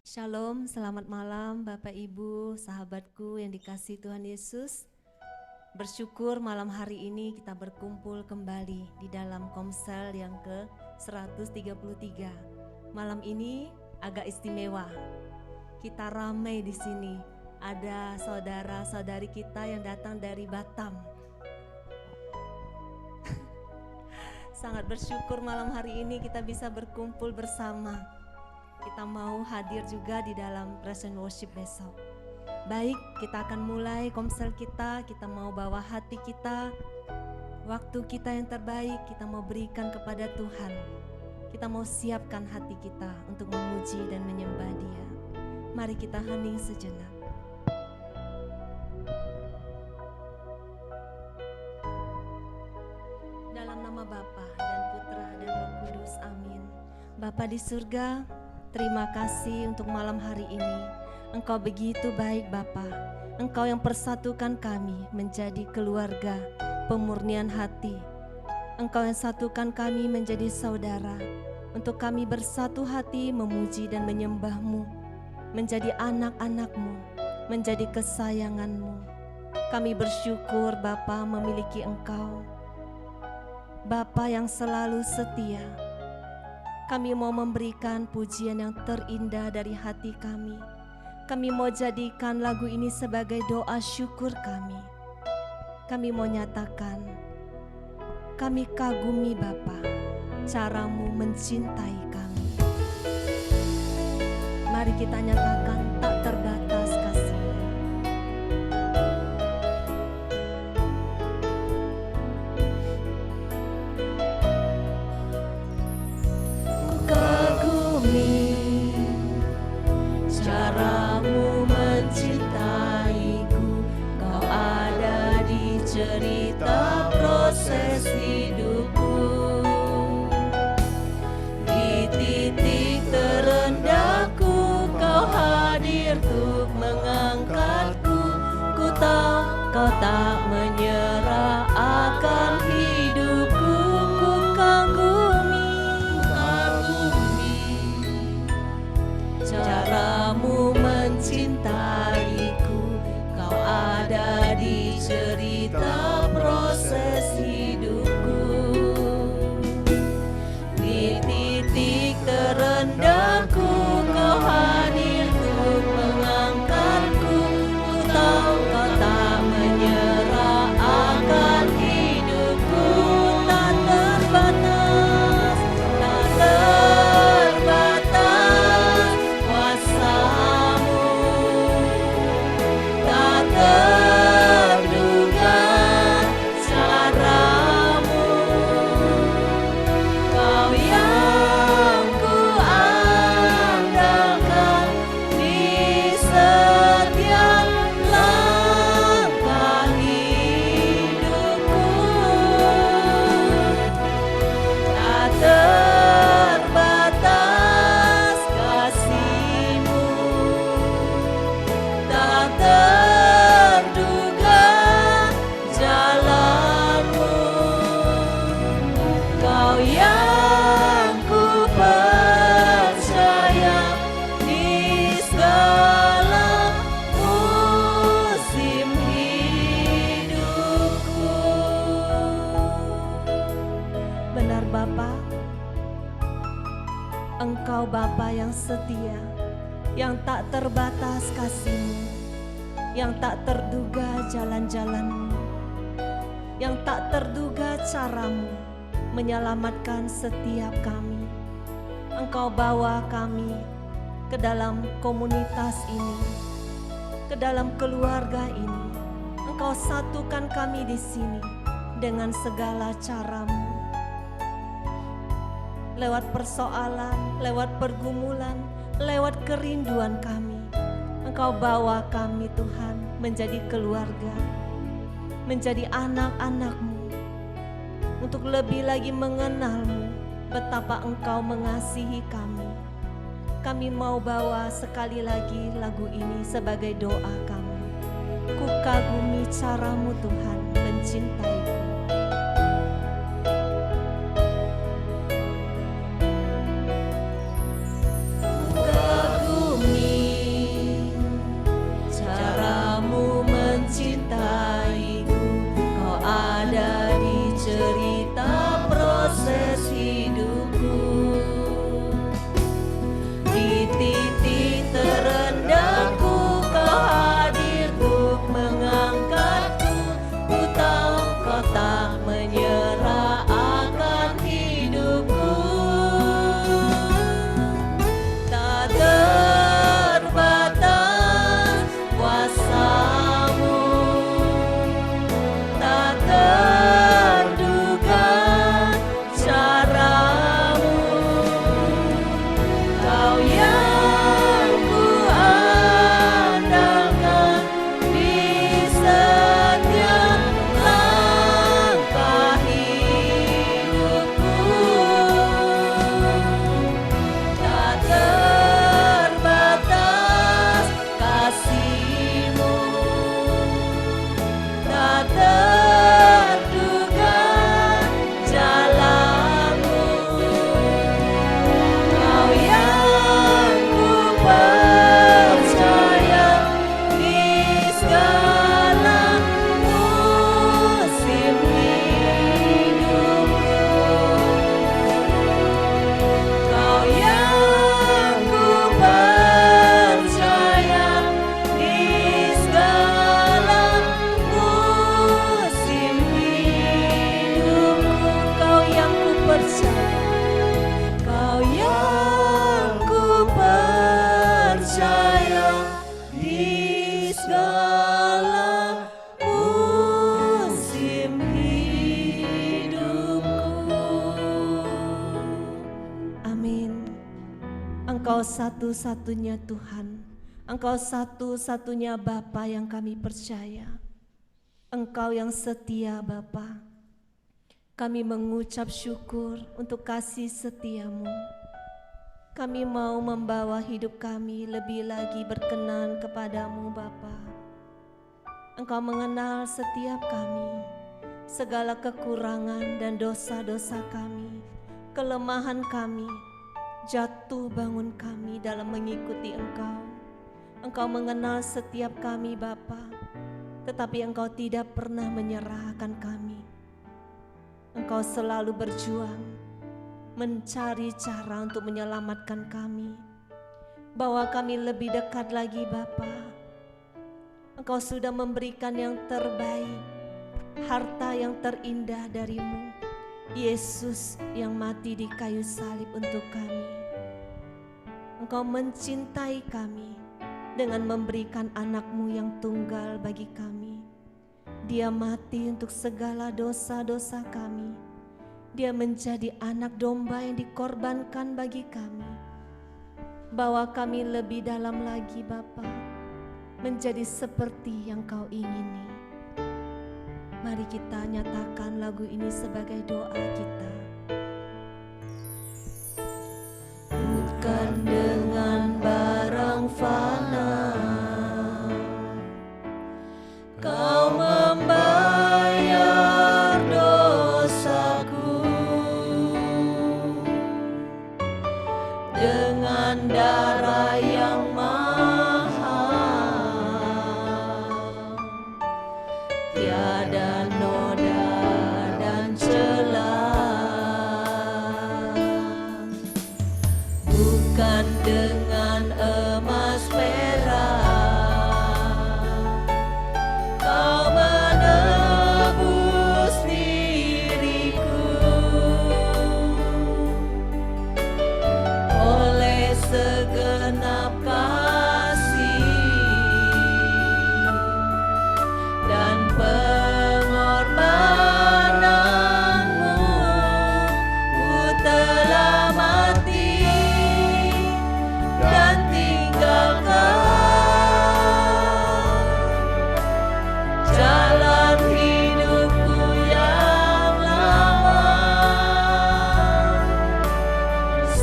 Shalom, selamat malam Bapak Ibu, sahabatku yang dikasihi Tuhan Yesus. Bersyukur malam hari ini kita berkumpul kembali di dalam Komsel yang ke-133. Malam ini agak istimewa. Kita ramai di sini. Ada saudara-saudari kita yang datang dari Batam. Sangat bersyukur malam hari ini kita bisa berkumpul bersama. Kita mau hadir juga di dalam present worship besok. Baik, kita akan mulai komsel kita mau bawa hati kita, waktu kita yang terbaik kita mau berikan kepada Tuhan. Kita mau siapkan hati kita untuk memuji dan menyembah Dia. Mari kita hening sejenak. Dalam nama Bapa dan Putra dan Roh Kudus, amin. Bapa di surga, terima kasih untuk malam hari ini. Engkau begitu baik Bapa. Engkau yang persatukan kami menjadi keluarga, pemurnian hati. Engkau yang satukan kami menjadi saudara. Untuk kami bersatu hati memuji dan menyembah-Mu, menjadi anak-anak-Mu, menjadi kesayangan-Mu. Kami bersyukur Bapa memiliki Engkau, Bapa yang selalu setia. Kami mau memberikan pujian yang terindah dari hati kami. Kami mau jadikan lagu ini sebagai doa syukur kami. Kami mau nyatakan, kami kagumi Bapa, cara-Mu mencintai kami. Mari kita nyatakan tak terbatas kasih. Cara-Mu mencintaiku, Kau ada di cerita proses hidupku. Di titik terendahku, Kau hadir untuk mengangkatku. Ku tahu Kau tak menyerah akan hidupku. Ku kagumi cara-Mu mencintaiku, Kau ada di cerita proses hidupku. Di titik terendahku, Kau hadir untuk mengangkatku. Ku tahu Kau tak menyerah akan hidupku. Tak terbatas, tak terbatas kuasa-Mu, tak terduga cara-Mu. Kau yang ku andalkan di setiap langkah hidupku. Tak terbatas kasih-Mu, tak terduga jalan-Mu. Kau yang ku percaya di segala musim hidupku. Benar Bapa, Engkau Bapa yang setia, yang tak terbatas kasih-Mu, yang tak terduga jalan-jalan-Mu, yang tak terduga cara-Mu menyelamatkan setiap kami. Engkau bawa kami ke dalam komunitas ini, ke dalam keluarga ini. Engkau satukan kami di sini dengan segala cara-Mu. Lewat persoalan, lewat pergumulan, lewat kerinduan kami, Engkau bawa kami Tuhan menjadi keluarga, menjadi anak-anak-Mu, untuk lebih lagi mengenal-Mu, betapa Engkau mengasihi kami. Kami mau bawa sekali lagi lagu ini sebagai doa kami. Ku kagumi cara-Mu Tuhan mencintaiku. Kagumi Engkau satu-satunya Tuhan, Engkau satu-satunya Bapa yang kami percaya. Engkau yang setia Bapa. Kami mengucap syukur untuk kasih setiamu. Kami mau membawa hidup kami lebih lagi berkenan kepadamu Bapa. Engkau mengenal setiap kami, segala kekurangan dan dosa-dosa kami, kelemahan kami, jatuh bangun kami dalam mengikuti Engkau. Engkau mengenal setiap kami Bapa, tetapi Engkau tidak pernah menyerahkan kami. Engkau selalu berjuang, mencari cara untuk menyelamatkan kami. Bawa kami lebih dekat lagi Bapa. Engkau sudah memberikan yang terbaik, harta yang terindah darimu, Yesus yang mati di kayu salib untuk kami. Engkau mencintai kami dengan memberikan anakmu yang tunggal bagi kami. Dia mati untuk segala dosa-dosa kami. Dia menjadi anak domba yang dikorbankan bagi kami. Bawa kami lebih dalam lagi Bapa, menjadi seperti yang Kau ingini. Mari kita nyatakan lagu ini sebagai doa kita. Bukan dengan barang fana Kau membayar dosaku, dengan darah yang mahal, tiada noda dan celah. Bukan dengan emas perak Kau menebus diriku, oleh segenap kasih dan pengorbananmu, ku telah mati dan tinggalkan jalan hidupku yang lama.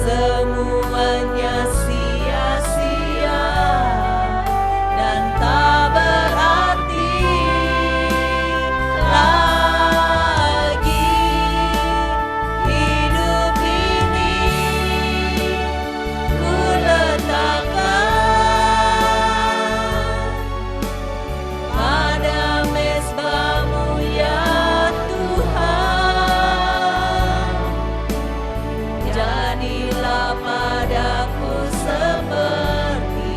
Semuanya sia-sia dan tak berarti lagi. Hidup ini ku letakkan pada mezbah-Mu ya Tuhan. Jadilah padaku seperti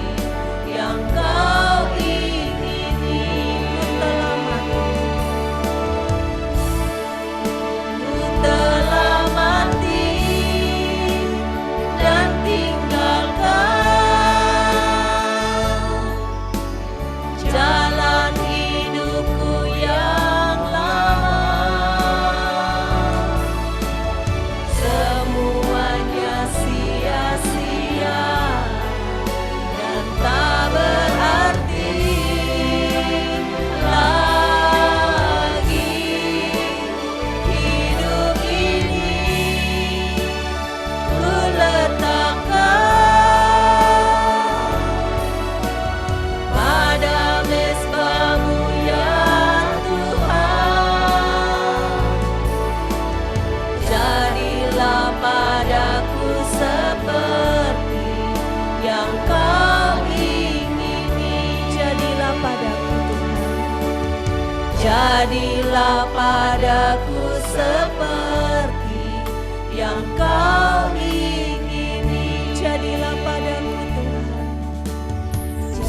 yang Kau ingini. Ku telah mati dan tinggalkan jalan hidupku yang lama. Semuanya sia-sia dan tak berarti lagi. Hidup ini ku letakkan pada mezbah-Mu ya Tuhan. Jadilah padaku seperti yang Kau ingini. Jadilah padaku Tuhan. Jadilah padaku seperti yang Kau ingini. Jadilah padaku Tuhan.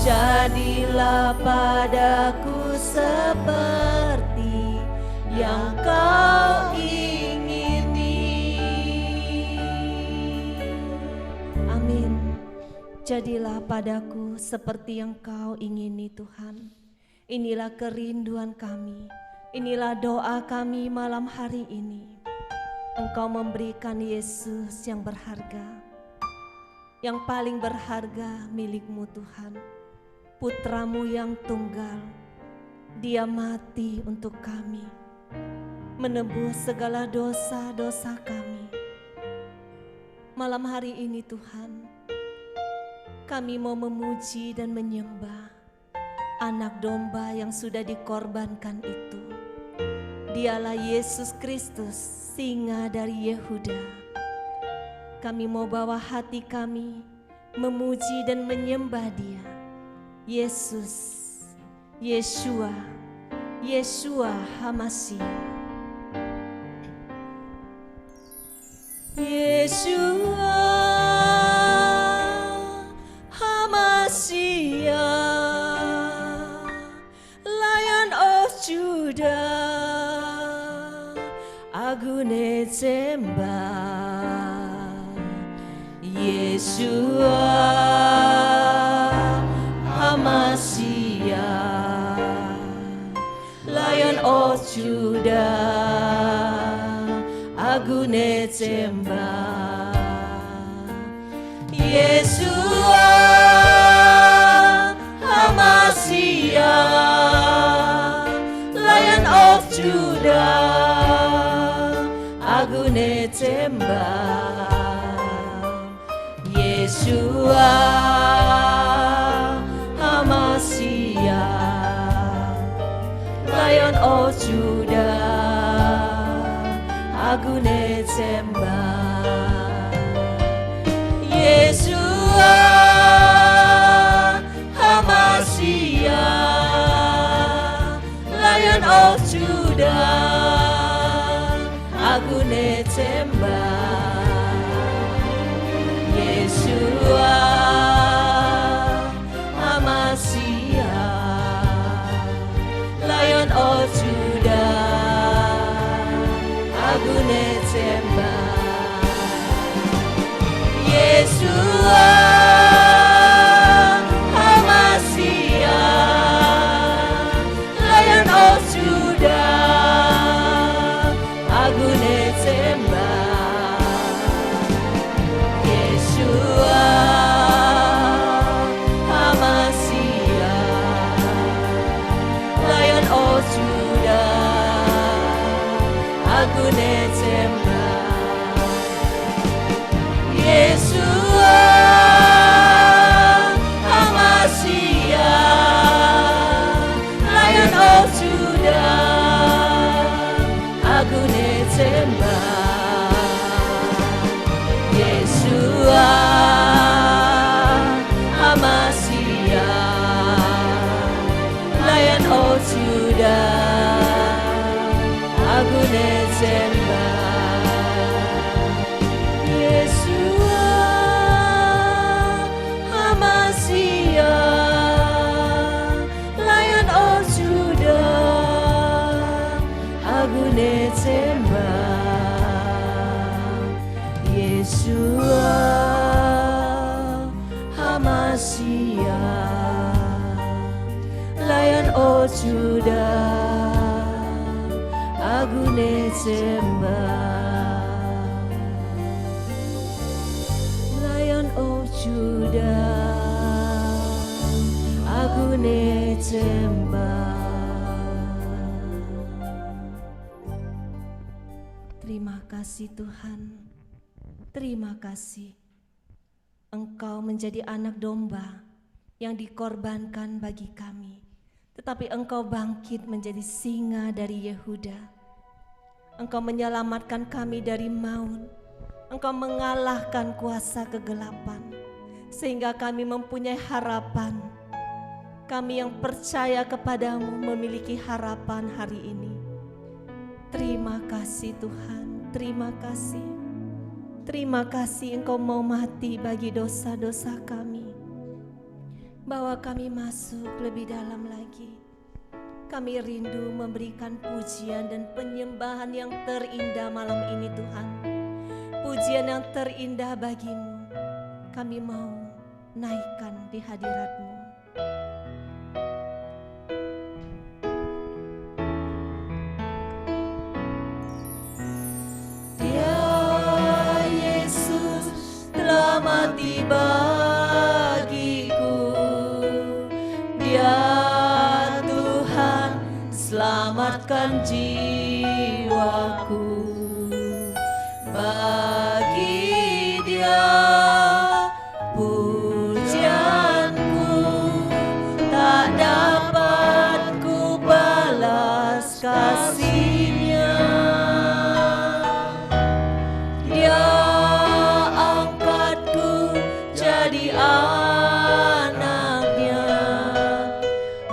Jadilah padaku seperti yang Kau ingini. Amin. Jadilah padaku seperti yang Kau ingini Tuhan. Inilah kerinduan kami, inilah doa kami malam hari ini. Engkau memberikan Yesus yang berharga, yang paling berharga milik-Mu Tuhan. Putra-Mu yang tunggal, Dia mati untuk kami, menebus segala dosa-dosa kami. Malam hari ini Tuhan, kami mau memuji dan menyembah Anak Domba yang sudah dikorbankan itu. Dialah Yesus Kristus, Singa dari Yehuda. Kami mau bawa hati kami memuji dan menyembah Dia, Yesus, Yeshua, Yeshua HaMashiach. Yeshua HaMashiach, Lion of Judah, aku sembah. Yeshua HaMashiach, Lion of Judah, aku sembah. Yeshua HaMashiach, Lion of Judah, aku sembah. Yeshua HaMashiach, Lion of Judah, aku sembah. Yeshua HaMashiach, Lion of Judah, aku sembah. Yeshua HaMashiach, Lion of Judah, aku sembah. Yeshua HaMashiach, Lion of Judah, aku sembah. Yeshua HaMashiach, Lion of Judah, aku sembah. Yeshua HaMashiach, Lion of Judah, aku sembah. Yeshua HaMashiach, Lion of Judah, aku sembah. Yeshua HaMashiach, Lion of Judah, aku sembah. Yeshua HaMashiach, Lion of Judah, aku sembah. Lion of Judah, aku sembah. Terima kasih Tuhan. Terima kasih, Engkau menjadi anak domba yang dikorbankan bagi kami, tetapi Engkau bangkit menjadi singa dari Yehuda. Engkau menyelamatkan kami dari maut, Engkau mengalahkan kuasa kegelapan, sehingga kami mempunyai harapan. Kami yang percaya kepadamu memiliki harapan hari ini. Terima kasih Tuhan, terima kasih. Terima kasih Engkau mau mati bagi dosa-dosa kami. Bawa kami masuk lebih dalam lagi. Kami rindu memberikan pujian dan penyembahan yang terindah malam ini Tuhan. Pujian yang terindah bagimu. Kami mau naikkan di hadirat-Mu. Dia Yesus telah mati bagi selamatkan jiwaku. Bagi Dia pujianku tak dapat ku balas kasih-Nya. Dia angkatku jadi anak-Nya,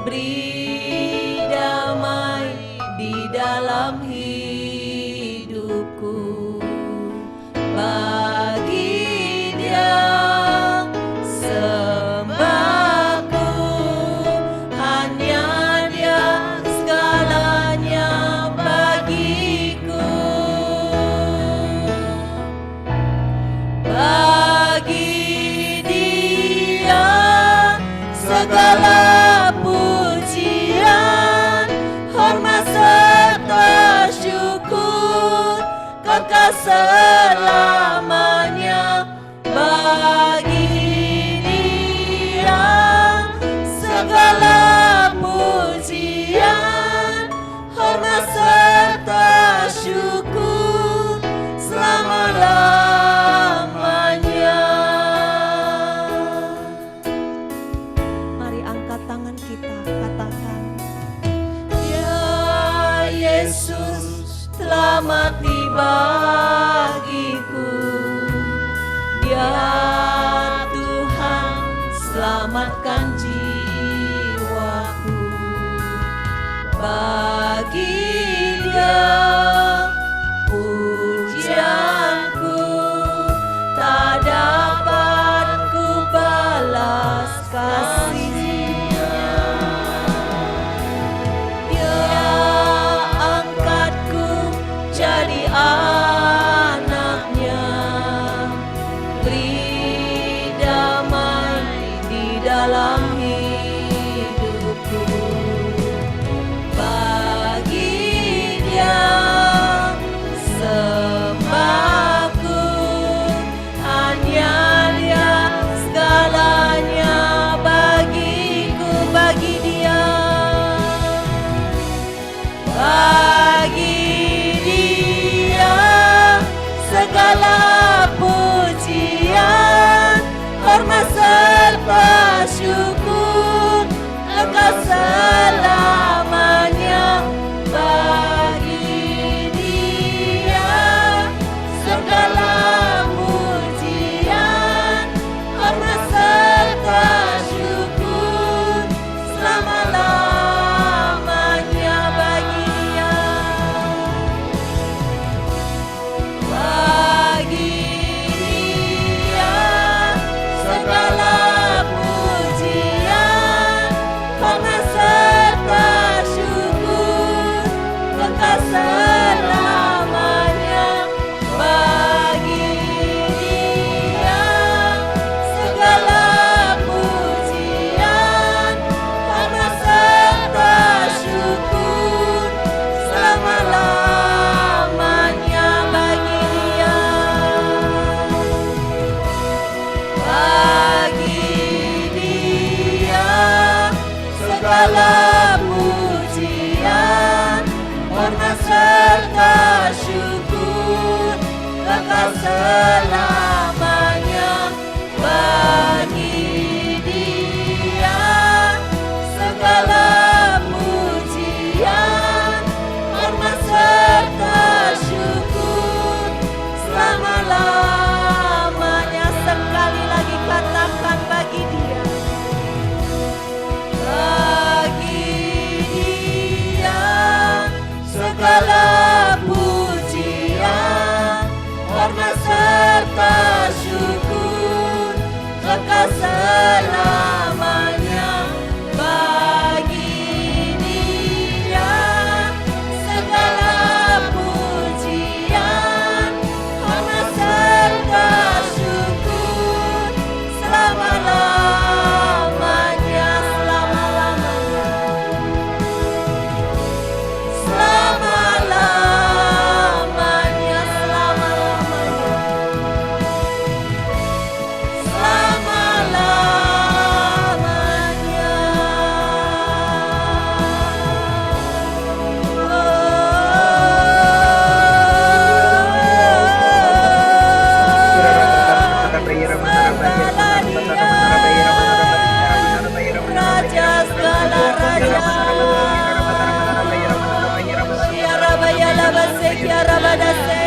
beri damai di dalam hidupku. Bagi Dia sembahku, hanya Dia segalanya bagiku. Bagi Dia segala pujian, hormat serta syukur kekal selamanya. Bagi Dia segala pujian, hormat serta syukur selama-lamanya. Mari angkat tangan kita, katakan, Ya Yesus telah mati bagiku. Dia Tuhan selamatkan jiwaku. Bagi Dia pujianku tak dapat ku balas kasih-Nya. Dia angkatku jadi anak-Nya, beri damai di dalam hidupku. Bagi Dia sembahku, hanya Dia segalanya bagiku. Bagi Dia, bagi Dia segala pujian, hormat serta syukur kekal selamanya. Bagi Dia segala pujian, hormat serta syukur selama-lamanya. Bagi Dia, bagi Dia segala pujian, hormat serta syukur kekal selamanya. Bagi Dia segala pujian, hormat serta syukur selama-lamanya. Bagi Dia, bagi Dia segala pujian, hormat serta syukur kekal selamanya. Bagi Dia segala pujian, hormat serta syukur selama-lamanya. Sekali lagi katakan, bagi Dia, bagi Dia segala pujian, hormat serta syukur kekal selamanya. Bagi Dia segala pujian, hormat serta syukur selama-lamanya. Selama-lamanya, selama-lamanya, selama-lamanya, selama-lamanya. sembahlah Dia, Raja segala raja. Ya Rabba ya Laba Sek ya Rabba Dase.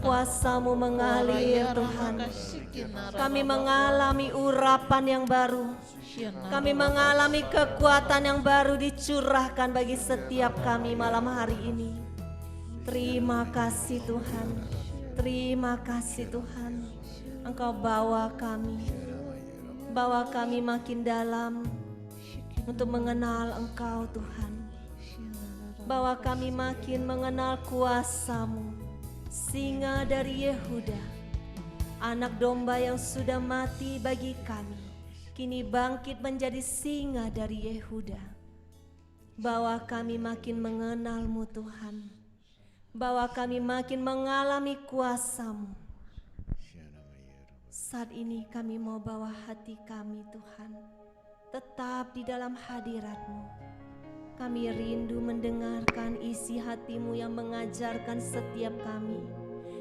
Kuasa-Mu mengalir Tuhan. Kami mengalami urapan yang baru. Kami mengalami kekuatan yang baru dicurahkan bagi setiap kami malam hari ini. Terima kasih Tuhan. Terima kasih Tuhan. Engkau bawa kami makin dalam untuk mengenal Engkau Tuhan. Bawa kami makin mengenal kuasa-Mu, Singa dari Yehuda, anak domba yang sudah mati bagi kami, kini bangkit menjadi singa dari Yehuda. Bawa kami makin mengenal-Mu Tuhan. Bawa kami makin mengalami kuasa-Mu. Saat ini kami mau bawa hati kami Tuhan tetap di dalam hadirat-Mu. Kami rindu mendengarkan isi hati-Mu yang mengajarkan setiap kami,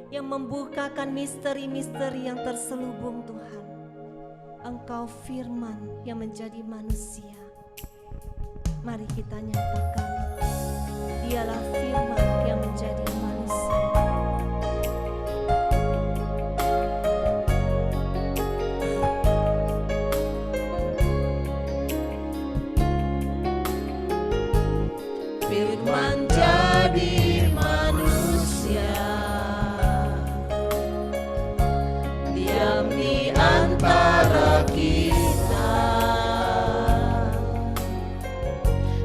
yang membukakan misteri-misteri yang terselubung Tuhan. Engkau firman yang menjadi manusia. Mari kita nyatakan, Dialah firman yang menjadi manusia. Firman jadi manusia, diam di antara kita.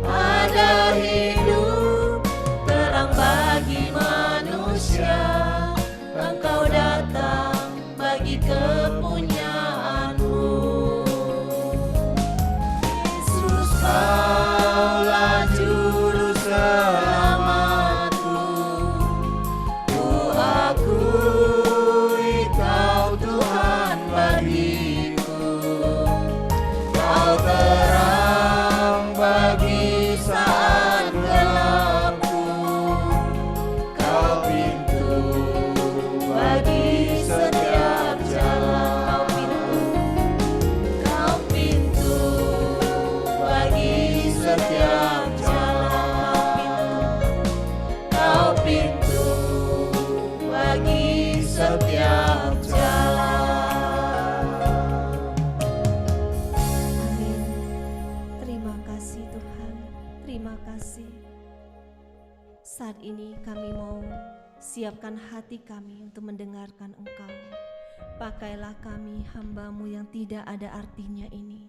Ada hidup terang bagi manusia. Engkau datang bagi kepunyaanmu. Yesus, Kaulah juru selamatku. Ku akui Kau Tuhan bagiku. Kau terang bagi saat gelapku. Kau pintu bagi setiap jalan. Kau pintu bagi setiap jalan. Kau pintu bagi setiap jalan. Amin. Terima kasih Tuhan, terima kasih. Saat ini kami mau siapkan hati kami untuk mendengarkan Engkau. Pakailah kami hamba-Mu yang tidak ada artinya ini.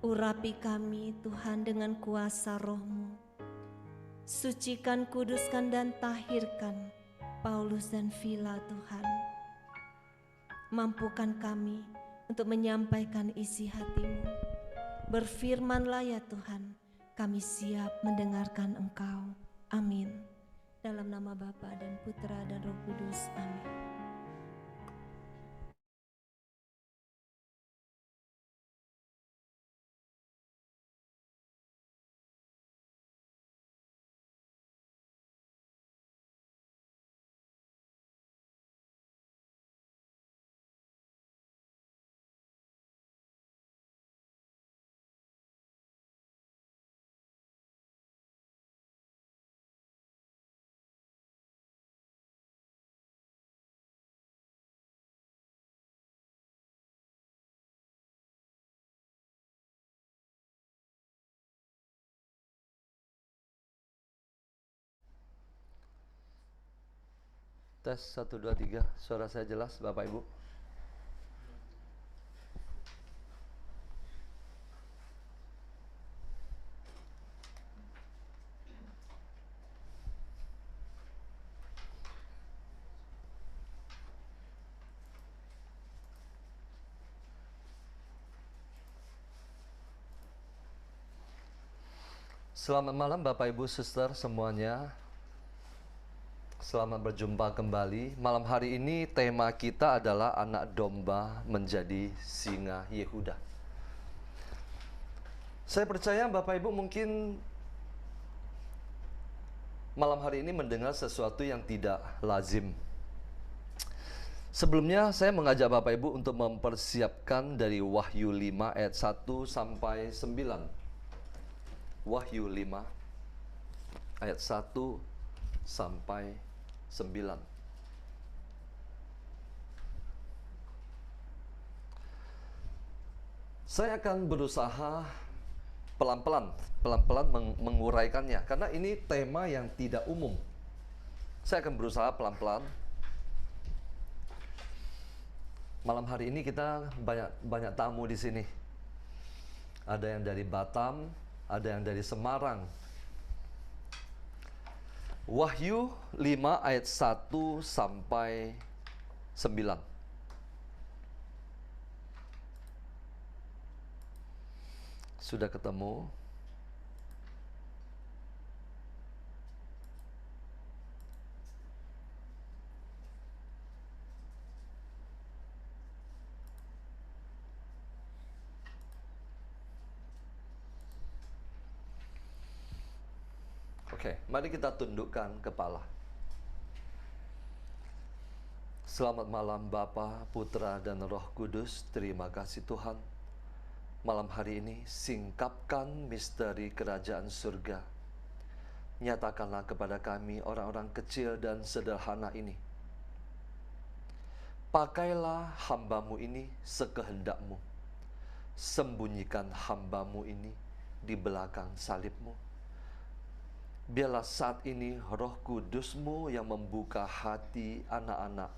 Urapi kami Tuhan dengan kuasa Roh-Mu. Sucikan, kuduskan dan tahirkan Paulus dan Vila Tuhan. Mampukan kami untuk menyampaikan isi hati-Mu. Berfirmanlah ya Tuhan, kami siap mendengarkan Engkau. Amin. Dalam nama Bapa dan Putra dan Roh Kudus. Amin. Tes 1, 2, 3. Suara saya jelas Bapak Ibu? Selamat malam Bapak Ibu Suster semuanya. Selamat berjumpa kembali. Malam hari ini tema kita adalah anak domba menjadi singa Yehuda. Saya percaya Bapak Ibu mungkin malam hari ini mendengar sesuatu yang tidak lazim. Sebelumnya saya mengajak Bapak Ibu untuk mempersiapkan dari Wahyu 5 ayat 1 sampai 9. Wahyu 5 ayat 1 sampai 9. Saya akan berusaha pelan-pelan menguraikannya karena ini tema yang tidak umum. Saya akan berusaha pelan-pelan. Malam hari ini kita banyak tamu di sini. Ada yang dari Batam, ada yang dari Semarang. Wahyu 5 ayat 1 sampai 9. Sudah ketemu? Oke, mari kita tundukkan kepala. Selamat malam Bapa, Putra, dan Roh Kudus. Terima kasih Tuhan. Malam hari ini singkapkan misteri kerajaan surga. Nyatakanlah kepada kami orang-orang kecil dan sederhana ini. Pakailah hambamu ini sekehendakmu. Sembunyikan hambamu ini di belakang salibmu. Biarlah saat ini Roh Kudusmu yang membuka hati anak-anak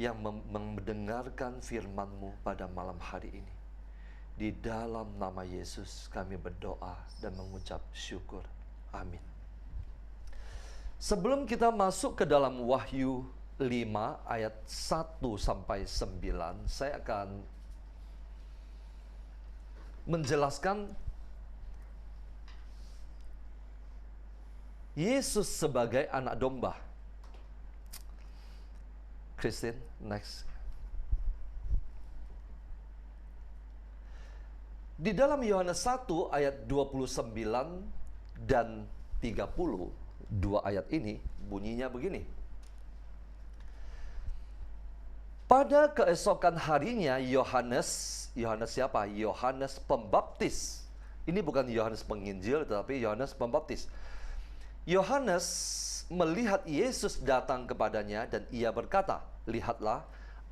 yang mendengarkan firman-Mu pada malam hari ini. Di dalam nama Yesus kami berdoa dan mengucap syukur. Amin. Sebelum kita masuk ke dalam Wahyu 5 ayat 1 sampai 9, saya akan menjelaskan Yesus sebagai anak domba. Christine, next. Di dalam Yohanes 1 ayat 29 dan 30, dua ayat ini bunyinya begini. Pada keesokan harinya Yohanes siapa? Yohanes Pembaptis. Ini bukan Yohanes Penginjil tetapi Yohanes Pembaptis. Yohanes melihat Yesus datang kepadanya dan ia berkata, "Lihatlah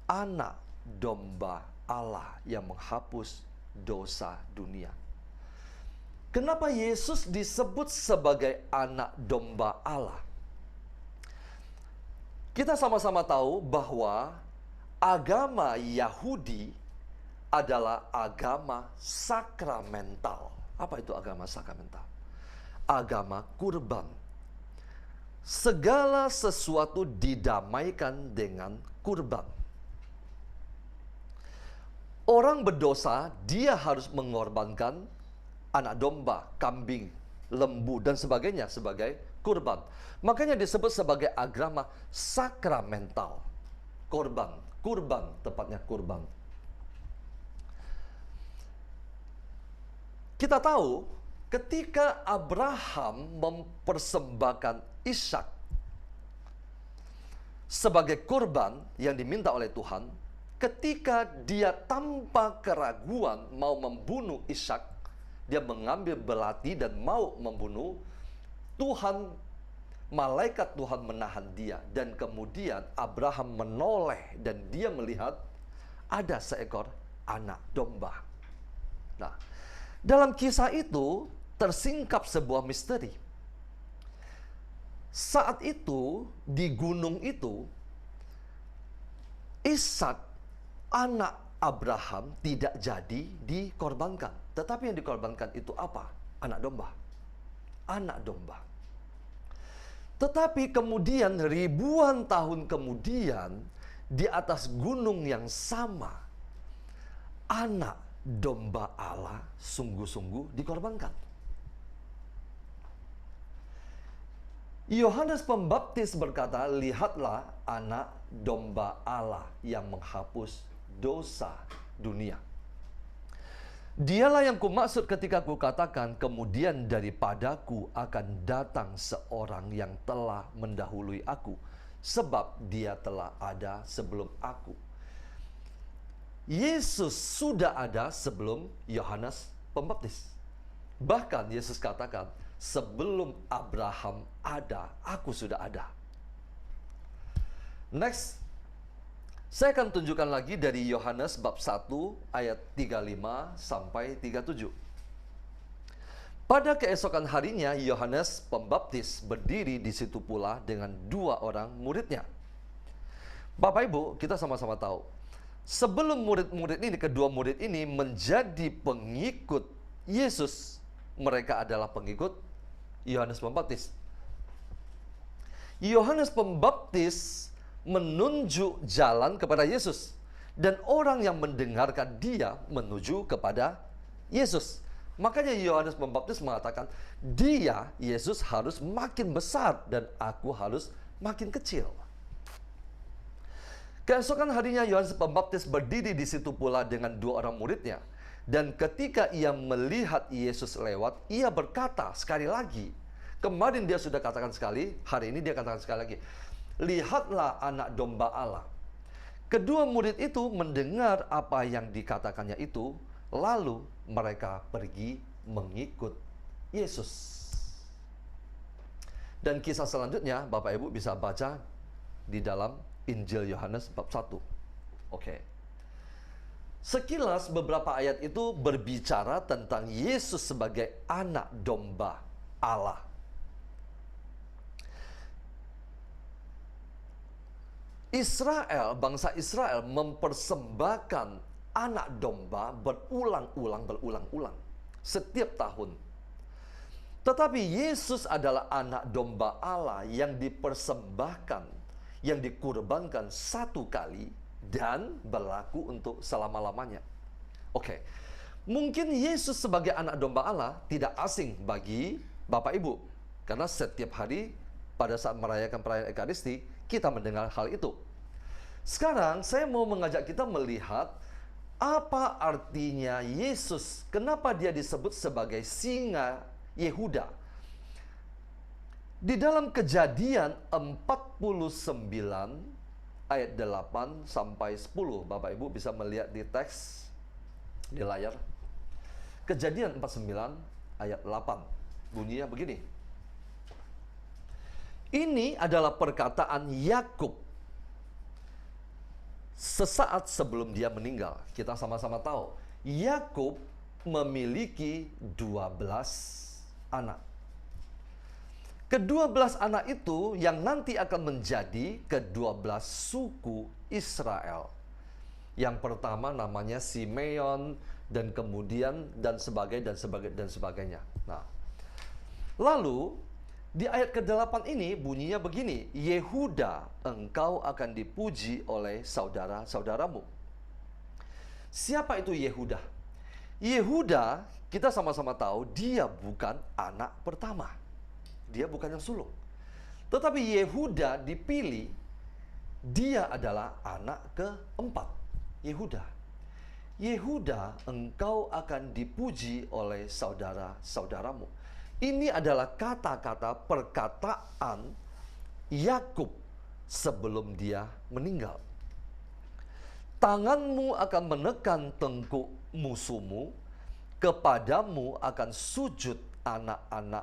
anak domba Allah yang menghapus dosa dunia." Kenapa Yesus disebut sebagai anak domba Allah? Kita sama-sama tahu bahwa agama Yahudi adalah agama sakramental. Apa itu agama sakramental? Agama kurban. Segala sesuatu didamaikan dengan kurban. Orang berdosa, dia harus mengorbankan anak domba, kambing, lembu, dan sebagainya sebagai kurban. Makanya disebut sebagai agama sakramental. Kurban, tepatnya kurban. Kita tahu ketika Abraham mempersembahkan Ishak sebagai kurban yang diminta oleh Tuhan, ketika dia tanpa keraguan mau membunuh Ishak, dia mengambil belati dan mau membunuh, malaikat Tuhan menahan dia, dan kemudian Abraham menoleh dan dia melihat ada seekor anak domba. Nah, dalam kisah itu tersingkap sebuah misteri. Saat itu di gunung itu Ishak anak Abraham tidak jadi dikorbankan. Tetapi yang dikorbankan itu apa? Anak domba. Anak domba. Tetapi kemudian ribuan tahun kemudian di atas gunung yang sama anak domba Allah sungguh-sungguh dikorbankan. Yohanes Pembaptis berkata, "Lihatlah anak domba Allah yang menghapus dosa dunia." Dialah yang kumaksud ketika kukatakan, "Kemudian daripadaku akan datang seorang yang telah mendahului aku, sebab dia telah ada sebelum aku." Yesus sudah ada sebelum Yohanes Pembaptis. Bahkan Yesus katakan, "Sebelum Abraham ada, aku sudah ada." Next, saya akan tunjukkan lagi dari Yohanes bab 1 ayat 35 sampai 37. Pada keesokan harinya Yohanes Pembaptis berdiri di situ pula dengan dua orang muridnya. Bapak Ibu, kita sama-sama tahu, sebelum murid-murid ini, kedua murid ini menjadi pengikut Yesus, mereka adalah pengikut Yohanes Pembaptis. Yohanes Pembaptis menunjuk jalan kepada Yesus, dan orang yang mendengarkan dia menuju kepada Yesus. Makanya Yohanes Pembaptis mengatakan, dia, Yesus, harus makin besar dan aku harus makin kecil. Keesokan harinya Yohanes Pembaptis berdiri di situ pula dengan dua orang muridnya. Dan ketika ia melihat Yesus lewat, ia berkata sekali lagi, Kemarin dia sudah katakan sekali, hari ini dia katakan sekali lagi. Lihatlah anak domba Allah. Kedua murid itu mendengar apa yang dikatakannya itu, lalu mereka pergi mengikut Yesus. Dan kisah selanjutnya Bapak Ibu bisa baca di dalam Injil Yohanes bab 1. Oke. Sekilas beberapa ayat itu berbicara tentang Yesus sebagai anak domba Allah. Israel, bangsa Israel mempersembahkan anak domba berulang-ulang setiap tahun. Tetapi Yesus adalah anak domba Allah yang dipersembahkan, yang dikurbankan satu kali dan berlaku untuk selama-lamanya. Oke. Mungkin Yesus sebagai anak domba Allah tidak asing bagi Bapak Ibu, karena setiap hari pada saat merayakan perayaan Ekaristi kita mendengar hal itu. Sekarang saya mau mengajak kita melihat apa artinya Yesus, kenapa dia disebut sebagai singa Yehuda. Di dalam Kejadian 49 ayat 8 sampai 10, Bapak Ibu bisa melihat di teks di layar. Kejadian 49 ayat 8 bunyinya begini. Ini adalah perkataan Yakub sesaat sebelum dia meninggal. Kita sama-sama tahu, Yakub memiliki 12 anak. Ke-12 anak itu yang nanti akan menjadi ke-12 suku Israel. Yang pertama namanya Simeon, dan kemudian dan sebagainya. Nah, lalu di ayat ke-8 ini bunyinya begini, Yehuda, engkau akan dipuji oleh saudara-saudaramu. Siapa itu Yehuda? Yehuda, kita sama-sama tahu dia bukan anak pertama. Dia bukan yang sulung. Tetapi Yehuda dipilih, dia adalah anak keempat. Yehuda. Yehuda, engkau akan dipuji oleh saudara-saudaramu. Ini adalah kata-kata perkataan Yakub sebelum dia meninggal. Tanganmu akan menekan tengkuk musuhmu, kepadamu akan sujud anak-anak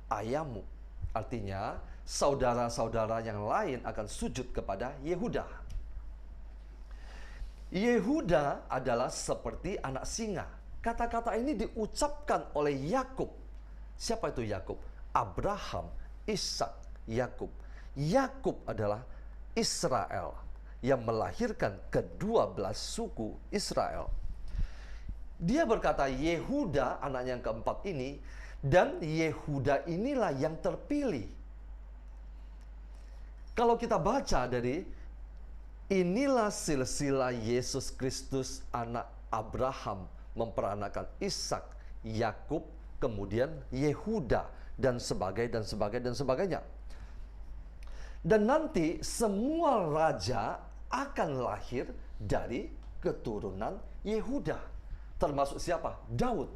ayahmu. Artinya, saudara-saudara yang lain akan sujud kepada Yehuda. Yehuda adalah seperti anak singa. Kata-kata ini diucapkan oleh Yakub. Siapa itu Yakub? Abraham, Ishak, Yakub. Yakub adalah Israel yang melahirkan ke-12 suku Israel. Dia berkata Yehuda, anaknya yang keempat ini, dan Yehuda inilah yang terpilih. Kalau kita baca dari inilah silsilah Yesus Kristus anak Abraham memperanakan Ishak, Yakub, kemudian Yehuda, dan sebagainya. Dan nanti semua raja akan lahir dari keturunan Yehuda. Termasuk siapa? Daud.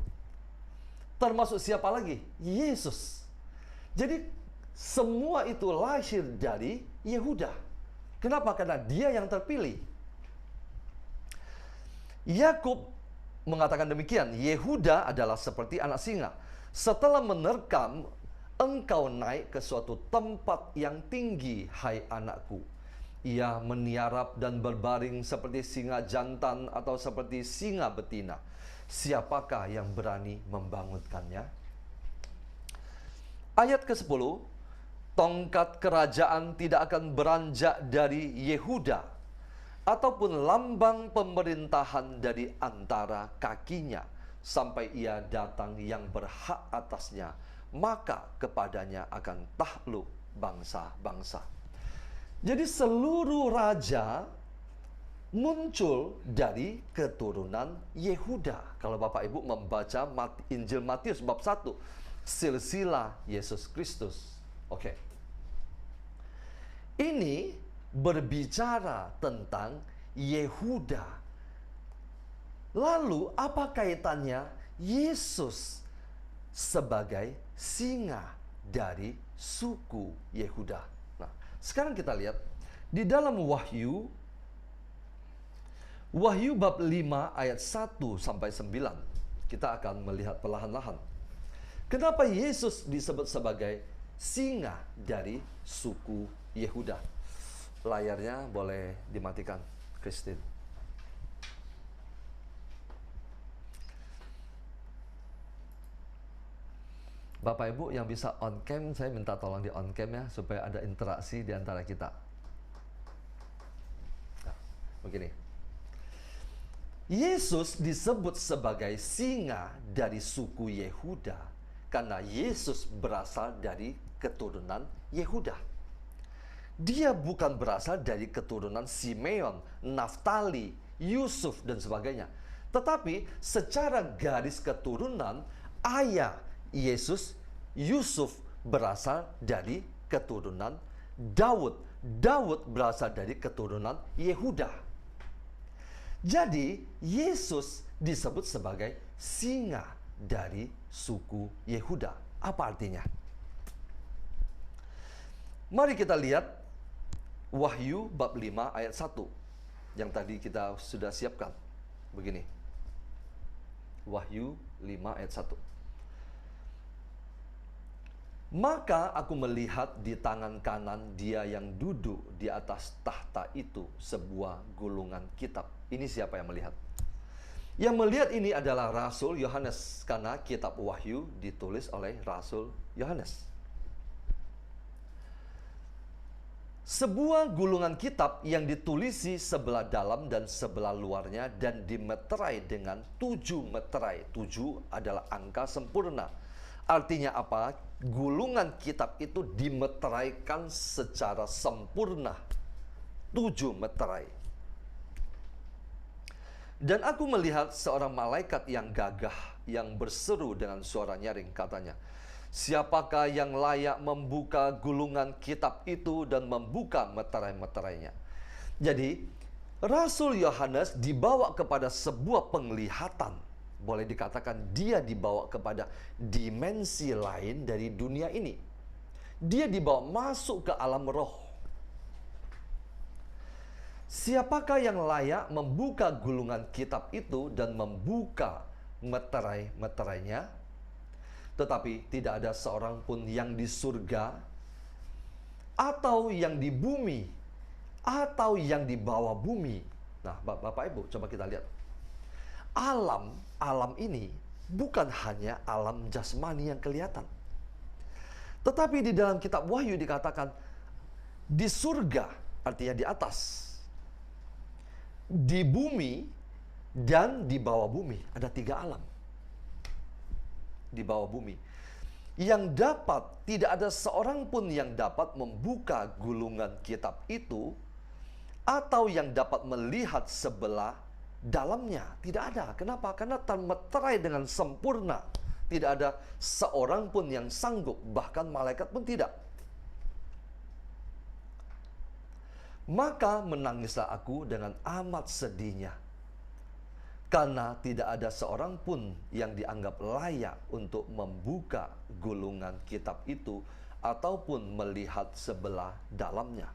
Termasuk siapa lagi? Yesus. Jadi semua itu lahir dari Yehuda. Kenapa? Karena dia yang terpilih. Yakub mengatakan demikian, Yehuda adalah seperti anak singa. Setelah menerkam, engkau naik ke suatu tempat yang tinggi, hai anakku. Ia meniarap dan berbaring seperti singa jantan atau seperti singa betina. Siapakah yang berani membangunkannya? Ayat ke-10, tongkat kerajaan tidak akan beranjak dari Yehuda, ataupun lambang pemerintahan dari antara kakinya, sampai ia datang yang berhak atasnya, maka kepadanya akan takluk bangsa-bangsa. Jadi seluruh raja muncul dari keturunan Yehuda. Kalau Bapak Ibu membaca Injil Matius bab 1, silsilah Yesus Kristus. Oke. Ini berbicara tentang Yehuda. Lalu apa kaitannya Yesus sebagai singa dari suku Yehuda. Nah, sekarang kita lihat di dalam Wahyu bab 5 ayat 1 sampai 9. Kita akan melihat perlahan-lahan kenapa Yesus disebut sebagai singa dari suku Yehuda. Layarnya boleh dimatikan, Christine. Bapak Ibu yang bisa on cam, saya minta tolong di on cam ya, supaya ada interaksi di antara kita. Nah, begini. Yesus disebut sebagai singa dari suku Yehuda karena Yesus berasal dari keturunan Yehuda. Dia bukan berasal dari keturunan Simeon, Naftali, Yusuf dan sebagainya. Tetapi secara garis keturunan ayah Yesus, Yusuf berasal dari keturunan Daud. Daud berasal dari keturunan Yehuda. Jadi Yesus disebut sebagai singa dari suku Yehuda. Apa artinya? Mari kita lihat Wahyu bab 5 ayat 1 yang tadi kita sudah siapkan. Begini. Wahyu 5 ayat 1. Maka aku melihat di tangan kanan dia yang duduk di atas tahta itu sebuah gulungan kitab. Ini siapa yang melihat? Yang melihat ini adalah Rasul Yohanes, karena kitab Wahyu ditulis oleh Rasul Yohanes. Sebuah gulungan kitab yang ditulisi sebelah dalam dan sebelah luarnya dan dimeterai dengan 7 meterai. 7 adalah angka sempurna. Artinya apa? Gulungan kitab itu dimeteraikan secara sempurna. 7 meterai. Dan aku melihat seorang malaikat yang gagah yang berseru dengan suara nyaring, katanya, siapakah yang layak membuka gulungan kitab itu dan membuka meterai-meterainya? Jadi Rasul Yohanes dibawa kepada sebuah penglihatan. Boleh dikatakan dia dibawa kepada dimensi lain dari dunia ini. Dia dibawa masuk ke alam roh. Siapakah yang layak membuka gulungan kitab itu dan membuka meterai-meterainya? Tetapi tidak ada seorang pun yang di surga, atau yang di bumi, atau yang di bawah bumi. Nah, Bapak Ibu, coba kita lihat. Alam ini bukan hanya alam jasmani yang kelihatan. Tetapi di dalam kitab Wahyu dikatakan, di surga, artinya di atas, di bumi, dan di bawah bumi. Ada 3 alam di bawah bumi yang dapat, tidak ada seorang pun yang dapat membuka gulungan kitab itu atau yang dapat melihat sebelah dalamnya. Tidak ada. Kenapa? Karena termeterai dengan sempurna. Tidak ada seorang pun yang sanggup, bahkan malaikat pun tidak. Maka menangislah aku dengan amat sedihnya, karena tidak ada seorang pun yang dianggap layak untuk membuka gulungan kitab itu ataupun melihat sebelah dalamnya.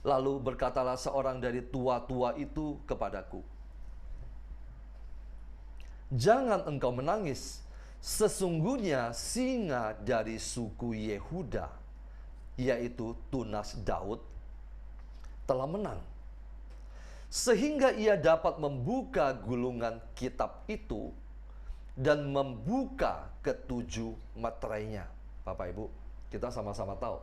Lalu berkatalah seorang dari tua-tua itu kepadaku, jangan engkau menangis, sesungguhnya singa dari suku Yehuda, yaitu tunas Daud, telah menang, sehingga ia dapat membuka gulungan kitab itu dan membuka ke-7 meterainya. Bapak Ibu, kita sama-sama tahu,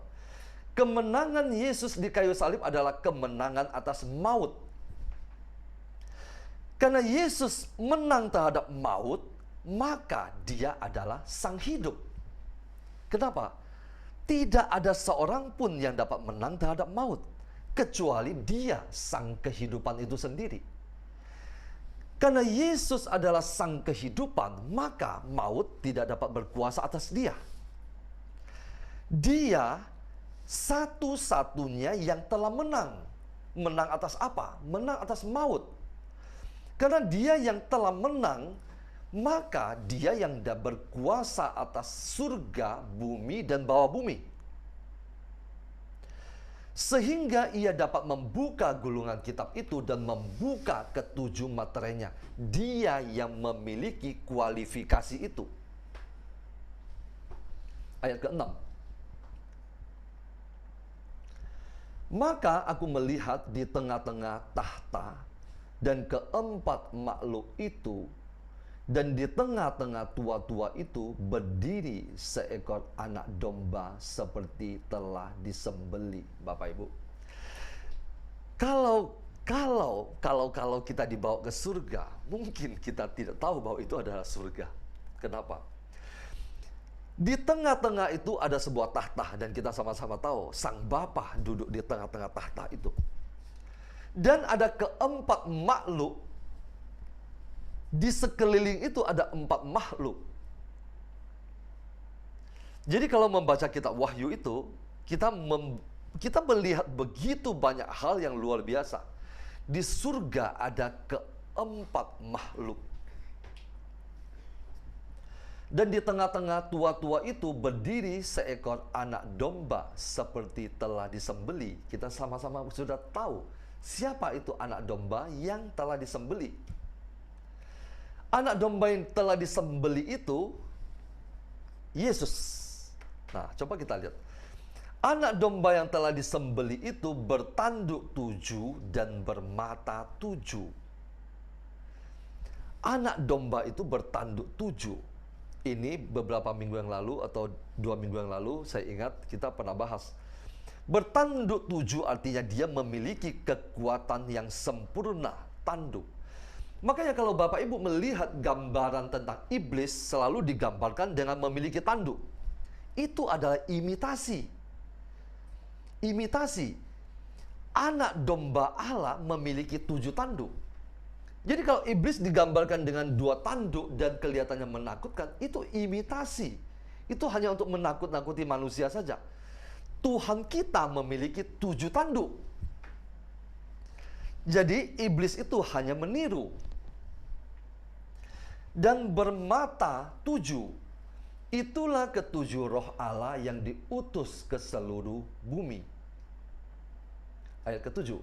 kemenangan Yesus di kayu salib adalah kemenangan atas maut. Karena Yesus menang terhadap maut, maka dia adalah sang hidup. Kenapa? Tidak ada seorang pun yang dapat menang terhadap maut, kecuali dia sang kehidupan itu sendiri. Karena Yesus adalah sang kehidupan, maka maut tidak dapat berkuasa atas dia. Dia satu-satunya yang telah menang. Menang atas apa? Menang atas maut. Karena dia yang telah menang maka dia yang berkuasa atas surga, bumi, dan bawah bumi. Sehingga ia dapat membuka gulungan kitab itu dan membuka ketujuh materainya. Dia yang memiliki kualifikasi itu. Ayat ke-6. Maka aku melihat di tengah-tengah tahta dan keempat makhluk itu, dan di tengah-tengah tua-tua itu berdiri seekor anak domba seperti telah disembelih. Bapak Ibu, kalau kita dibawa ke surga, mungkin kita tidak tahu bahwa itu adalah surga. Kenapa? Di tengah-tengah itu ada sebuah tahta, dan kita sama-sama tahu Sang Bapa duduk di tengah-tengah tahta itu. Dan ada keempat makhluk. Di sekeliling itu ada 4 makhluk. Jadi kalau membaca kitab Wahyu itu, kita melihat begitu banyak hal yang luar biasa. Di surga ada keempat makhluk. Dan di tengah-tengah tua-tua itu berdiri seekor anak domba seperti telah disembelih. Kita sama-sama sudah tahu siapa itu anak domba yang telah disembelih. Anak domba yang telah disembelih itu Yesus. Nah, coba kita lihat. Anak domba yang telah disembelih itu bertanduk 7 dan bermata 7. Anak domba itu bertanduk 7. Ini beberapa minggu yang lalu atau 2 minggu yang lalu saya ingat kita pernah bahas. Bertanduk 7 artinya dia memiliki kekuatan yang sempurna, tanduk. Makanya kalau Bapak Ibu melihat gambaran tentang iblis selalu digambarkan dengan memiliki tanduk. Itu adalah imitasi. Imitasi. Anak domba Allah memiliki 7 tanduk. Jadi kalau iblis digambarkan dengan 2 tanduk dan kelihatannya menakutkan, itu imitasi. Itu hanya untuk menakut-nakuti manusia saja. Tuhan kita memiliki 7 tanduk. Jadi iblis itu hanya meniru. Dan bermata 7. Itulah ketujuh roh Allah yang diutus ke seluruh bumi. Ayat ke-7.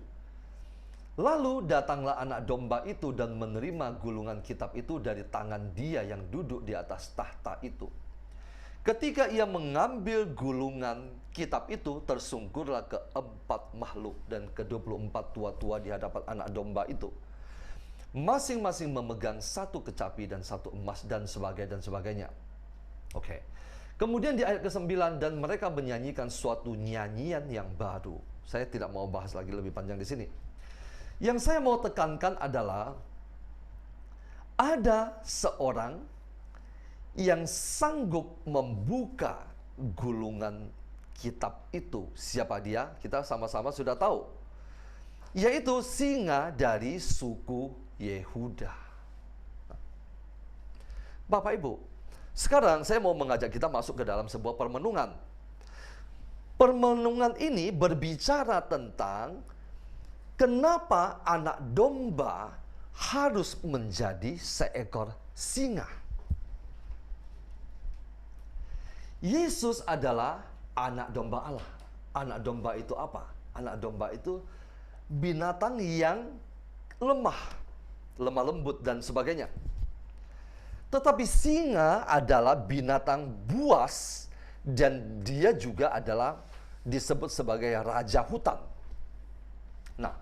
Lalu datanglah anak domba itu dan menerima gulungan kitab itu dari tangan dia yang duduk di atas tahta itu. Ketika ia mengambil gulungan kitab itu, tersungkurlah keempat makhluk dan ke-24 tua-tua di hadapan anak domba itu. Masing-masing memegang 1 kecapi dan 1 emas dan sebagainya. Oke. Kemudian di ayat ke-9, dan mereka menyanyikan suatu nyanyian yang baru. Saya tidak mau bahas lagi lebih panjang di sini. Yang saya mau tekankan adalah ada seorang yang sanggup membuka gulungan kitab itu. Siapa dia? Kita sama-sama sudah tahu. Yaitu singa dari suku Yehuda. Bapak Ibu, sekarang saya mau mengajak kita masuk ke dalam sebuah permenungan. Permenungan ini berbicara tentang kenapa anak domba harus menjadi seekor singa. Yesus adalah anak domba Allah. Anak domba itu apa? Anak domba itu binatang yang lemah lembut dan sebagainya. Tetapi singa adalah binatang buas dan dia juga adalah disebut sebagai raja hutan. Nah,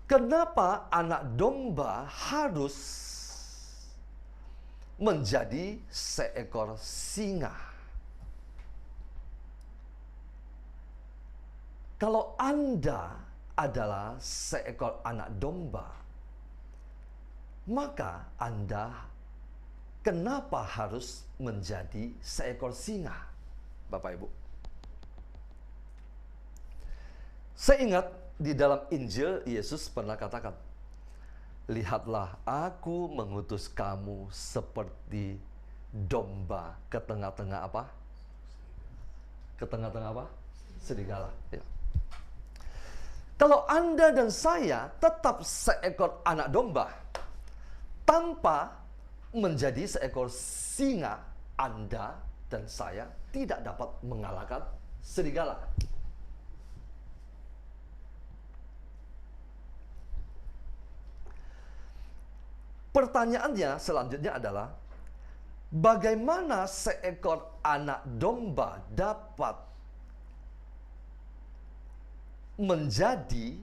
kenapa anak domba harus menjadi seekor singa? Kalau Anda adalah seekor anak domba, maka Anda kenapa harus menjadi seekor singa, Bapak Ibu? Saya ingat di dalam Injil Yesus pernah katakan, lihatlah aku mengutus kamu seperti domba ke tengah-tengah apa? Ke tengah-tengah apa? Serigala. Ya. Kalau Anda dan saya tetap seekor anak domba, tanpa menjadi seekor singa, Anda dan saya tidak dapat mengalahkan serigala. Pertanyaannya selanjutnya adalah, bagaimana seekor anak domba dapat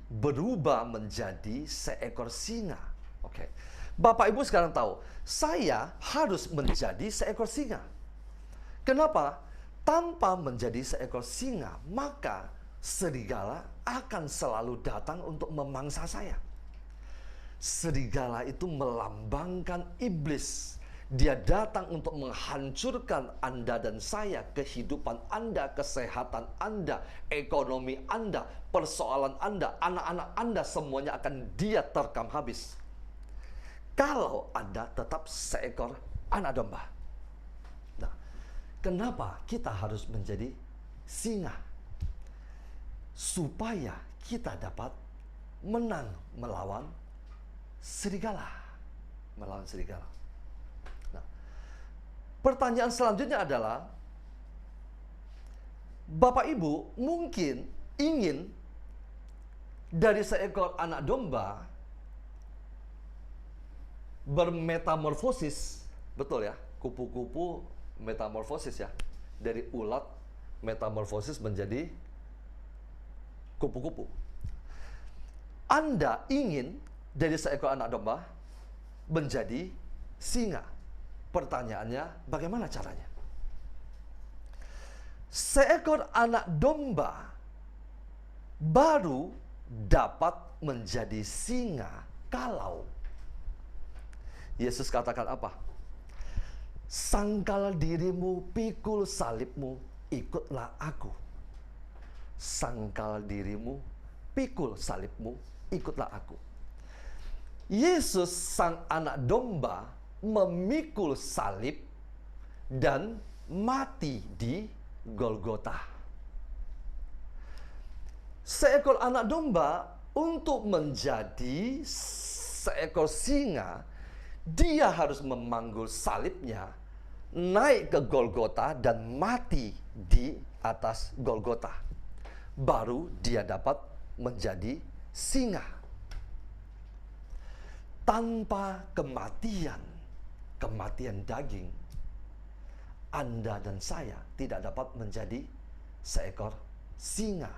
berubah menjadi seekor singa? Oke. Bapak Ibu sekarang tahu, saya harus menjadi seekor singa. Kenapa? Tanpa menjadi seekor singa, maka serigala akan selalu datang untuk memangsa saya. Serigala itu melambangkan iblis. Dia datang untuk menghancurkan Anda dan saya, kehidupan Anda, kesehatan Anda, ekonomi Anda, persoalan Anda, anak-anak Anda, semuanya akan dia terkam habis. Kalau Anda tetap seekor anak domba. Nah, kenapa kita harus menjadi singa? Supaya kita dapat menang melawan serigala. Melawan serigala. Nah, pertanyaan selanjutnya adalah, Bapak Ibu mungkin ingin dari seekor anak domba bermetamorfosis, betul ya, kupu-kupu metamorfosis ya, dari ulat metamorfosis menjadi kupu-kupu. Anda ingin dari seekor anak domba menjadi singa. Pertanyaannya, bagaimana caranya? Seekor anak domba baru dapat menjadi singa kalau Yesus katakan apa? Sangkal dirimu, pikul salibmu, ikutlah aku. Sangkal dirimu, pikul salibmu, ikutlah aku. Yesus sang anak domba memikul salib dan mati di Golgota. Seekor anak domba untuk menjadi seekor singa, dia harus memanggul salibnya, naik ke Golgota dan mati di atas Golgota. Baru dia dapat menjadi singa. Tanpa kematian daging, Anda dan saya tidak dapat menjadi seekor singa.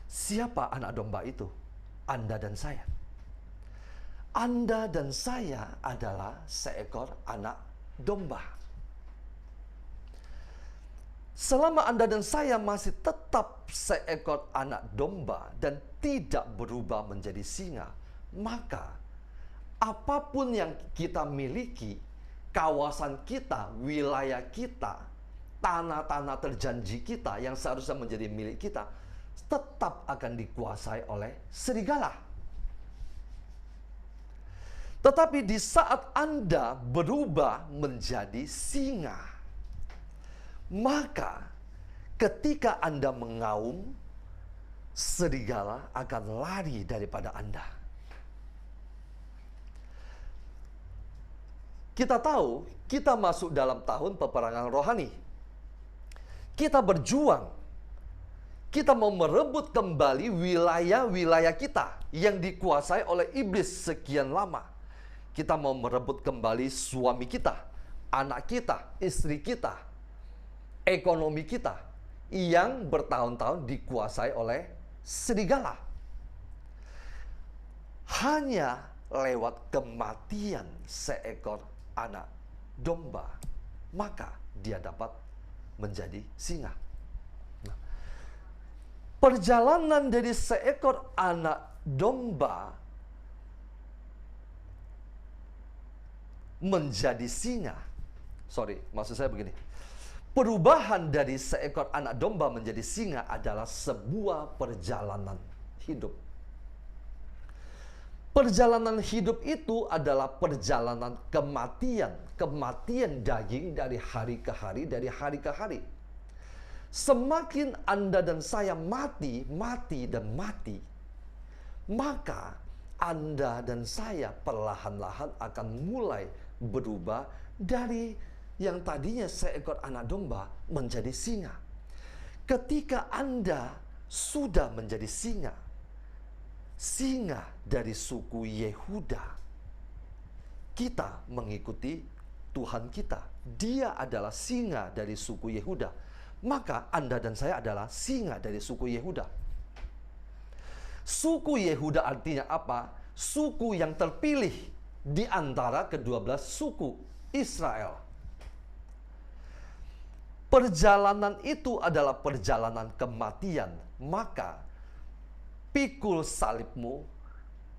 Siapa anak domba itu? Anda dan saya. Anda dan saya adalah seekor anak domba. Selama Anda dan saya masih tetap seekor anak domba dan tidak berubah menjadi singa, maka apapun yang kita miliki, kawasan kita, wilayah kita, tanah-tanah terjanji kita yang seharusnya menjadi milik kita, tetap akan dikuasai oleh serigala. Tetapi di saat Anda berubah menjadi singa, maka ketika Anda mengaum, serigala akan lari daripada Anda. Kita tahu, kita masuk dalam tahun peperangan rohani. Kita berjuang. Kita mau merebut kembali wilayah-wilayah kita yang dikuasai oleh iblis sekian lama. Kita mau merebut kembali suami kita, anak kita, istri kita, ekonomi kita yang bertahun-tahun dikuasai oleh serigala. Hanya lewat kematian seekor anak domba, maka dia dapat menjadi singa. Nah, perjalanan dari seekor anak domba menjadi singa, maksud saya begini, perubahan dari seekor anak domba menjadi singa adalah sebuah perjalanan hidup. Perjalanan hidup itu adalah perjalanan kematian daging dari hari ke hari, dari hari ke hari. Semakin Anda dan saya mati, maka Anda dan saya perlahan-lahan akan mulai berubah dari yang tadinya seekor anak domba menjadi singa. Ketika Anda sudah menjadi singa dari suku Yehuda, kita mengikuti Tuhan kita. Dia adalah singa dari suku Yehuda. Maka Anda dan saya adalah singa dari suku Yehuda. Suku Yehuda artinya apa? Suku yang terpilih di antara ke-12 suku Israel. Perjalanan itu adalah perjalanan kematian. Maka pikul salibmu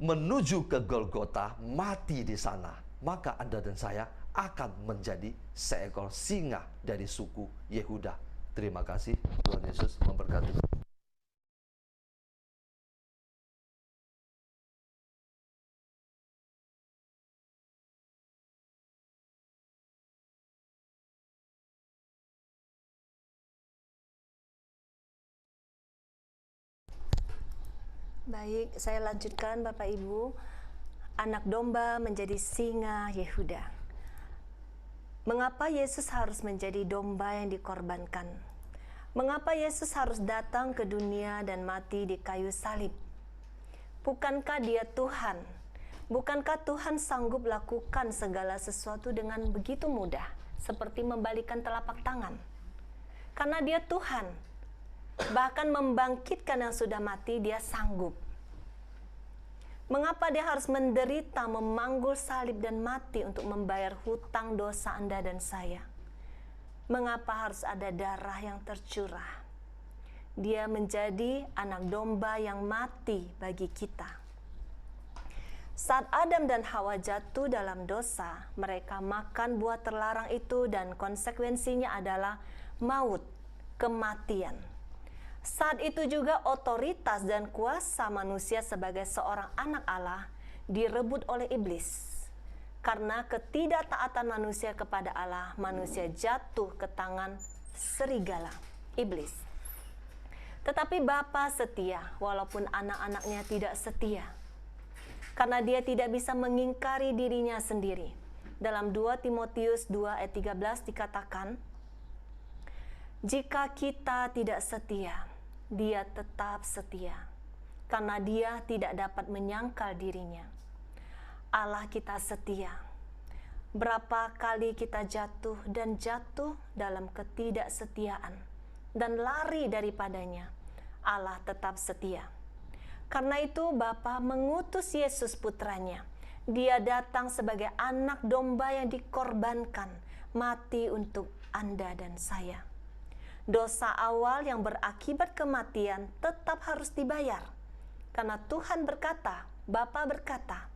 menuju ke Golgota, mati di sana. Maka Anda dan saya akan menjadi seekor singa dari suku Yehuda. Terima kasih. Tuhan Yesus memberkati. Baik, saya lanjutkan Bapak Ibu. Anak domba menjadi singa Yehuda. Mengapa Yesus harus menjadi domba yang dikorbankan? Mengapa Yesus harus datang ke dunia dan mati di kayu salib? Bukankah Dia Tuhan? Bukankah Tuhan sanggup lakukan segala sesuatu dengan begitu mudah, seperti membalikan telapak tangan? Karena Dia Tuhan. Bahkan membangkitkan yang sudah mati, Dia sanggup. Mengapa Dia harus menderita, memanggul salib dan mati untuk membayar hutang dosa Anda dan saya? Mengapa harus ada darah yang tercurah? Dia menjadi anak domba yang mati bagi kita. Saat Adam dan Hawa jatuh dalam dosa, mereka makan buah terlarang itu dan konsekuensinya adalah maut, kematian. Saat itu juga otoritas dan kuasa manusia sebagai seorang anak Allah direbut oleh iblis. Karena ketidaktaatan manusia kepada Allah, manusia jatuh ke tangan serigala, iblis. Tetapi Bapa setia walaupun anak-anaknya tidak setia. Karena Dia tidak bisa mengingkari dirinya sendiri. Dalam 2 Timotius 2 ayat 13 dikatakan, jika kita tidak setia, Dia tetap setia, karena Dia tidak dapat menyangkal dirinya. Allah kita setia. Berapa kali kita jatuh dan jatuh dalam ketidaksetiaan dan lari daripadanya, Allah tetap setia. Karena itu Bapa mengutus Yesus putranya. Dia datang sebagai anak domba yang dikorbankan, mati untuk Anda dan saya. Dosa awal yang berakibat kematian tetap harus dibayar. Karena Tuhan berkata, Bapa berkata,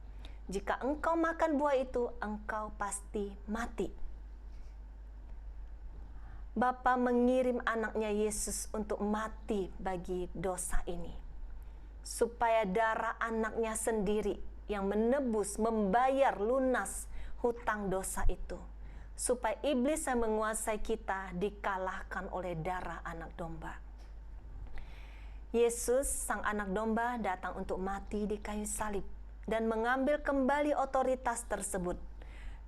jika engkau makan buah itu, engkau pasti mati. Bapa mengirim anaknya Yesus untuk mati bagi dosa ini. Supaya darah anaknya sendiri yang menebus, membayar lunas hutang dosa itu. Supaya iblis yang menguasai kita dikalahkan oleh darah anak domba. Yesus, sang anak domba, datang untuk mati di kayu salib dan mengambil kembali otoritas tersebut.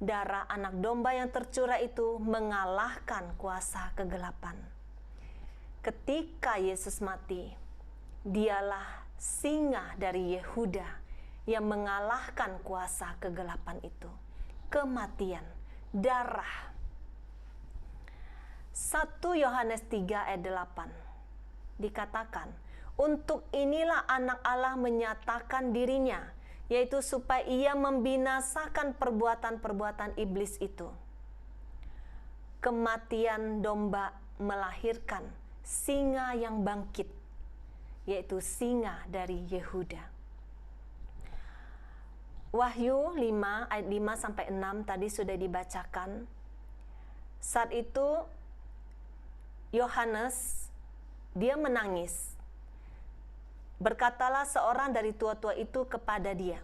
Darah anak domba yang tercurah itu mengalahkan kuasa kegelapan. Ketika Yesus mati, Dialah singa dari Yehuda yang mengalahkan kuasa kegelapan itu. Kematian, darah. 1 Yohanes 3 ayat 8 dikatakan, untuk inilah anak Allah menyatakan dirinya, yaitu supaya ia membinasakan perbuatan-perbuatan iblis itu. Kematian domba melahirkan singa yang bangkit, yaitu singa dari Yehuda. Wahyu 5 ayat 5 sampai 6 tadi sudah dibacakan. Saat itu Yohanes dia menangis. Berkatalah seorang dari tua-tua itu kepada dia,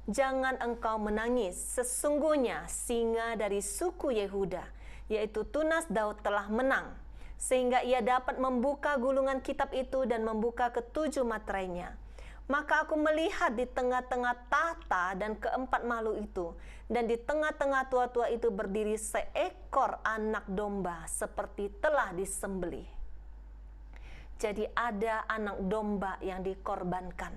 jangan engkau menangis, sesungguhnya singa dari suku Yehuda, yaitu tunas Daud telah menang, sehingga ia dapat membuka gulungan kitab itu dan membuka ketujuh materainya. Maka aku melihat di tengah-tengah tahta dan keempat makhluk itu, dan di tengah-tengah tua-tua itu berdiri seekor anak domba seperti telah disembelih. Jadi ada anak domba yang dikorbankan.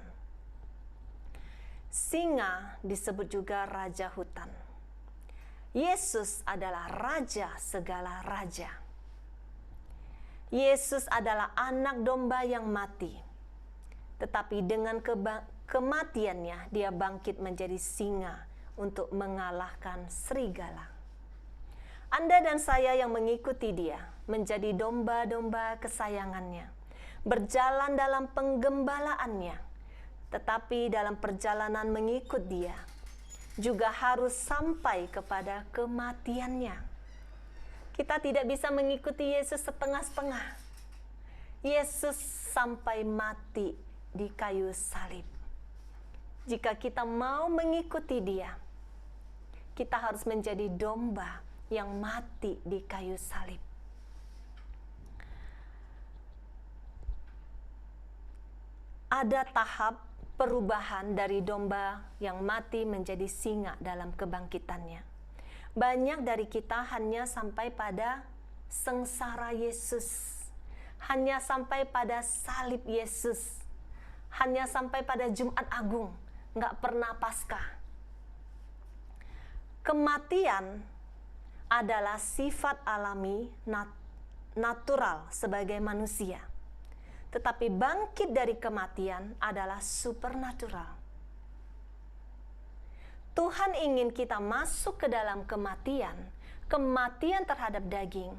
Singa disebut juga raja hutan. Yesus adalah raja segala raja. Yesus adalah anak domba yang mati. Tetapi dengan kematiannya dia bangkit menjadi singa untuk mengalahkan serigala. Anda dan saya yang mengikuti dia menjadi domba-domba kesayangannya, berjalan dalam penggembalaannya. Tetapi dalam perjalanan mengikut dia juga harus sampai kepada kematiannya. Kita tidak bisa mengikuti Yesus setengah-setengah. Yesus sampai mati di kayu salib. Jika kita mau mengikuti dia, kita harus menjadi domba yang mati di kayu salib. Ada tahap perubahan dari domba yang mati menjadi singa dalam kebangkitannya. Banyak dari kita hanya sampai pada sengsara Yesus, hanya sampai pada salib Yesus, hanya sampai pada Jumat Agung, nggak pernah Paskah. Kematian adalah sifat alami natural sebagai manusia. Tetapi bangkit dari kematian adalah supernatural. Tuhan ingin kita masuk ke dalam kematian, kematian terhadap daging,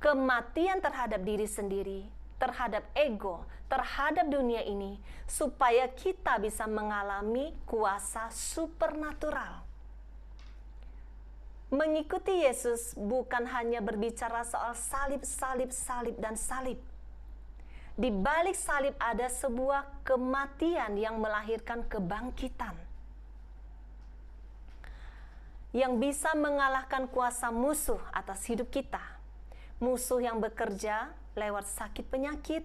kematian terhadap diri sendiri, terhadap ego, terhadap dunia ini, supaya kita bisa mengalami kuasa supernatural. Mengikuti Yesus bukan hanya berbicara soal salib, salib, salib, dan salib. Di balik salib ada sebuah kematian yang melahirkan kebangkitan, yang bisa mengalahkan kuasa musuh atas hidup kita. Musuh yang bekerja lewat sakit penyakit,